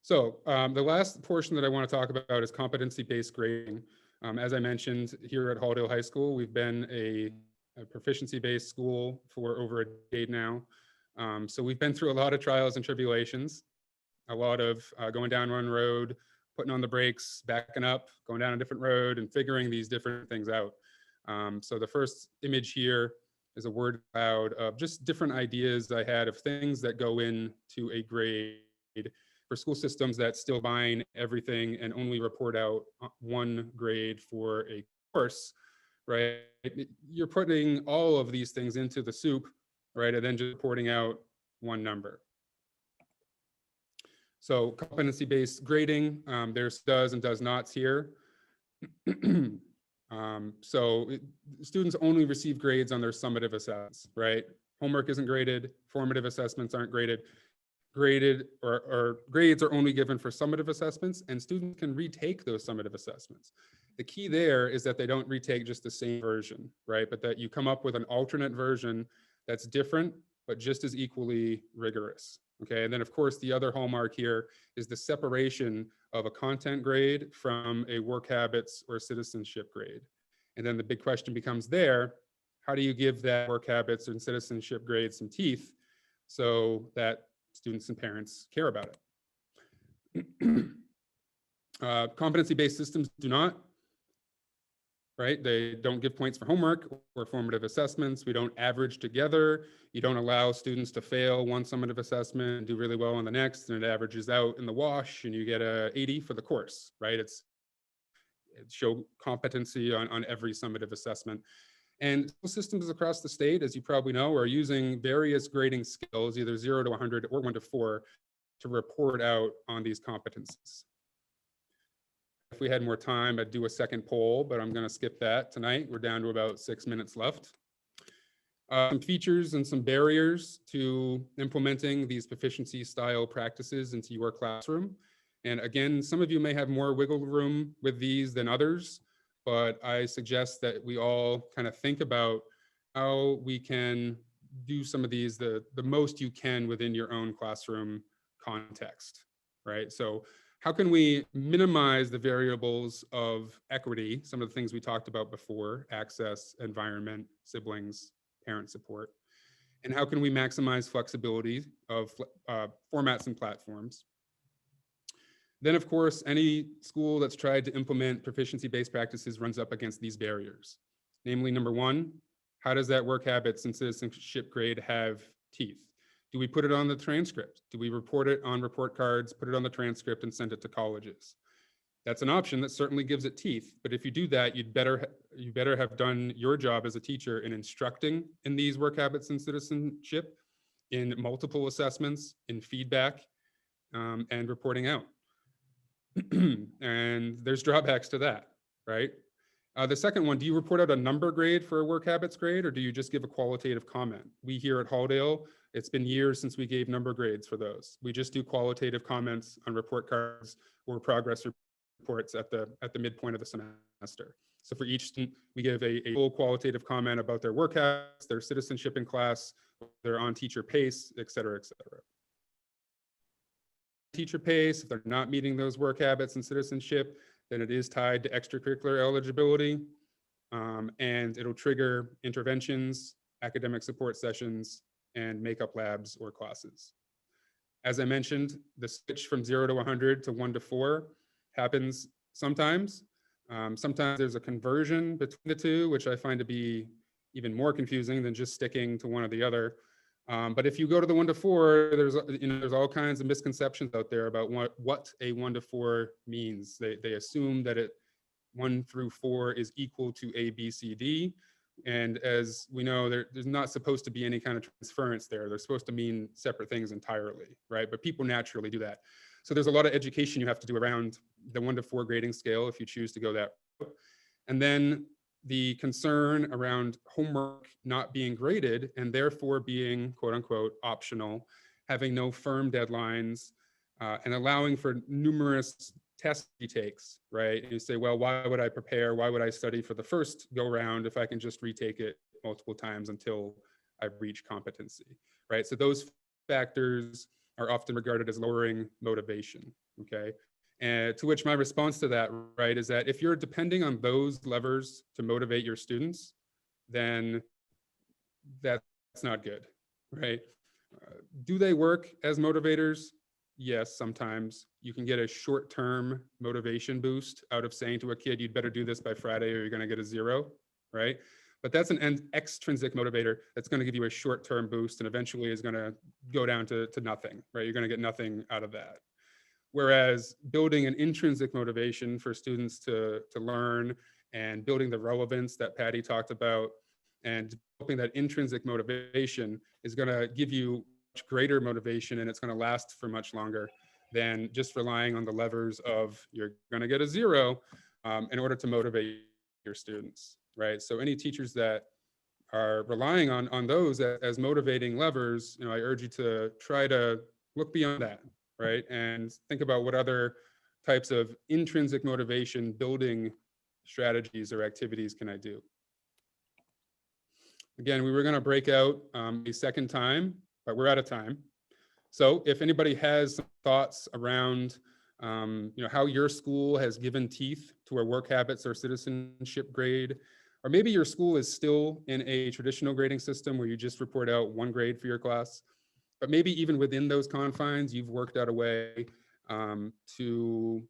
So the last portion that I want to talk about is competency-based grading. As I mentioned, here at Halldale High School, we've been a proficiency-based school for over a decade now. So we've been through a lot of trials and tribulations, a lot of going down one road, putting on the brakes, backing up, going down a different road, and figuring these different things out. So the first image here is a word cloud of just different ideas I had of things that go into a grade for school systems that still bind everything and only report out one grade for a course, right? You're putting all of these things into the soup, right? And then just reporting out one number. So competency-based grading, there's does and does nots here. Students only receive grades on their summative assessments, right? Homework isn't graded, formative assessments aren't graded. Or grades are only given for summative assessments, and students can retake those summative assessments. The key there is that they don't retake just the same version, right? But that you come up with an alternate version that's different, but just as equally rigorous. Okay, and then of course, the other hallmark here is the separation of a content grade from a work habits or citizenship grade. And then the big question becomes there, how do you give that work habits and citizenship grade some teeth so that students and parents care about it? Competency-based systems do not, right? They don't give points for homework or formative assessments. We don't average together. You don't allow students to fail one summative assessment and do really well on the next, and it averages out in the wash and you get a 80 for the course, right? It show competency on every summative assessment. And school systems across the state, as you probably know, are using various grading scales, either 0 to 100 or 1 to 4, to report out on these competencies. If we had more time, I'd do a second poll, but I'm going to skip that tonight. We're down to about 6 minutes left. Some features and some barriers to implementing these proficiency style practices into your classroom. And again, some of you may have more wiggle room with these than others, but I suggest that we all kind of think about how we can do some of these the most you can within your own classroom context, right? So how can we minimize the variables of equity, some of the things we talked about before, access, environment, siblings, parent support, and how can we maximize flexibility of formats and platforms? Then, of course, any school that's tried to implement proficiency-based practices runs up against these barriers. Namely, number one, how does that work habits and citizenship grade have teeth? Do we put it on the transcript? Do we report it on report cards, put it on the transcript, and send it to colleges? That's an option that certainly gives it teeth. But if you do that, you better have done your job as a teacher in instructing in these work habits and citizenship, in multiple assessments, in feedback, and reporting out. And there's drawbacks to that, right? The second one, do you report out a number grade for a work habits grade, or do you just give a qualitative comment? We here at Halldale, it's been years since we gave number grades for those. We just do qualitative comments on report cards or progress reports at the midpoint of the semester. So for each student, we give a full qualitative comment about their work habits, their citizenship in class, their on-teacher pace, et cetera, et cetera. Teacher pace, if they're not meeting those work habits and citizenship, then it is tied to extracurricular eligibility, and it'll trigger interventions, academic support sessions, and makeup labs or classes. As I mentioned, the switch from 0 to 100 to 1 to 4 happens sometimes. Sometimes there's a conversion between the two, which I find to be even more confusing than just sticking to one or the other. But if you go to the 1 to 4, there's all kinds of misconceptions out there about what a 1 to 4 means. They assume that 1 through 4 is equal to A, B, C, D. And as we know, there's not supposed to be any kind of transference there. They're supposed to mean separate things entirely, right? But people naturally do that. So there's a lot of education you have to do around the 1 to 4 grading scale if you choose to go that route. And then the concern around homework not being graded and therefore being quote unquote optional, having no firm deadlines, and allowing for numerous test retakes, right? And you say, well, why would I prepare? Why would I study for the first go round if I can just retake it multiple times until I reach competency, right? So those factors are often regarded as lowering motivation, okay? And to which my response to that, right, is that if you're depending on those levers to motivate your students, then that's not good, right? Do they work as motivators? Yes, sometimes. You can get a short-term motivation boost out of saying to a kid, you'd better do this by Friday or you're gonna get a 0, right? But that's an extrinsic motivator that's gonna give you a short-term boost and eventually is gonna go down to nothing, right? You're gonna get nothing out of that. Whereas building an intrinsic motivation for students to learn and building the relevance that Patty talked about and developing that intrinsic motivation is going to give you much greater motivation, and it's going to last for much longer than just relying on the levers of you're going to get a 0 in order to motivate your students, right? So any teachers that are relying on those as motivating levers, I urge you to try to look beyond that, right? And think about what other types of intrinsic motivation building strategies or activities can I do? Again, we were going to break out a second time, but we're out of time. So if anybody has some thoughts around how your school has given teeth to a work habits or citizenship grade, or maybe your school is still in a traditional grading system where you just report out 1 grade for your class, but maybe even within those confines, you've worked out a way to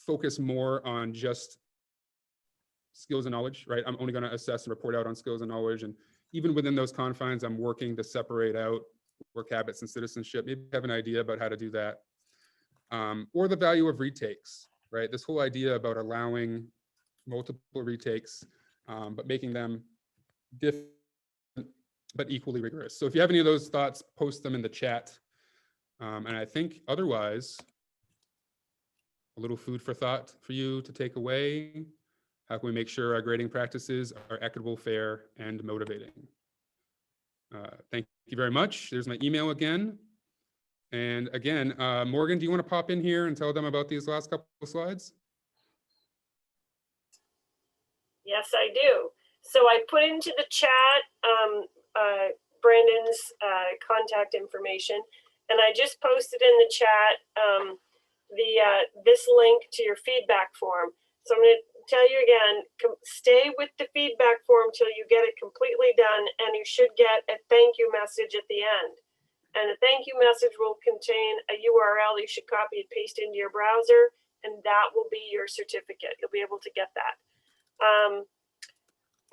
focus more on just skills and knowledge, right? I'm only going to assess and report out on skills and knowledge. And even within those confines, I'm working to separate out work habits and citizenship. Maybe you have an idea about how to do that. Or the value of retakes, right? This whole idea about allowing multiple retakes, but making them different, but equally rigorous. So if you have any of those thoughts, post them in the chat. And I think otherwise, a little food for thought for you to take away. How can we make sure our grading practices are equitable, fair, and motivating? Thank you very much. There's my email again. And again, Morgan, do you want to pop in here and tell them about these last couple of slides? Yes, I do. So I put into the chat Brandon's contact information, and I just posted in the chat this link to your feedback form. So I'm going to tell you again, stay with the feedback form till you get it completely done, and you should get a thank you message at the end. And the thank you message will contain a URL you should copy and paste into your browser, and that will be your certificate. You'll be able to get that.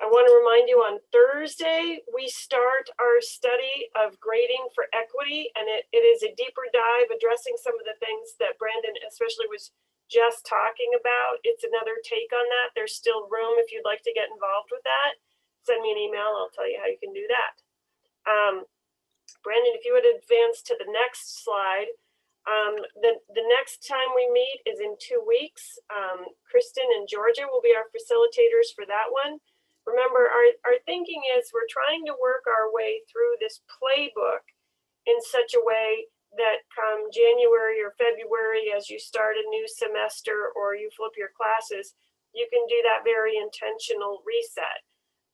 I want to remind you, on Thursday, we start our study of grading for equity, and it is a deeper dive addressing some of the things that Brandon especially was just talking about. It's another take on that. There's still room if you'd like to get involved with that. Send me an email, I'll tell you how you can do that. Brandon, if you would advance to the next slide. The next time we meet is in 2 weeks. Kristen and Georgia will be our facilitators for that one. Remember, our thinking is we're trying to work our way through this playbook in such a way that come January or February, as you start a new semester or you flip your classes, you can do that very intentional reset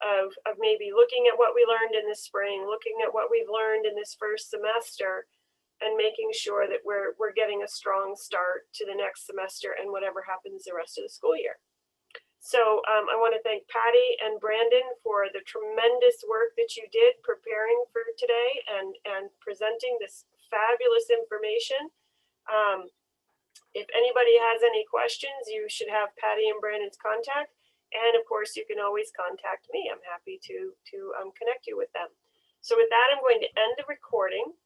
of maybe looking at what we learned in the spring, looking at what we've learned in this first semester, and making sure that we're getting a strong start to the next semester and whatever happens the rest of the school year. So I want to thank Patty and Brandon for the tremendous work that you did preparing for today and presenting this fabulous information. If anybody has any questions, you should have Patty and Brandon's contact. And of course, you can always contact me. I'm happy to connect you with them. So with that, I'm going to end the recording.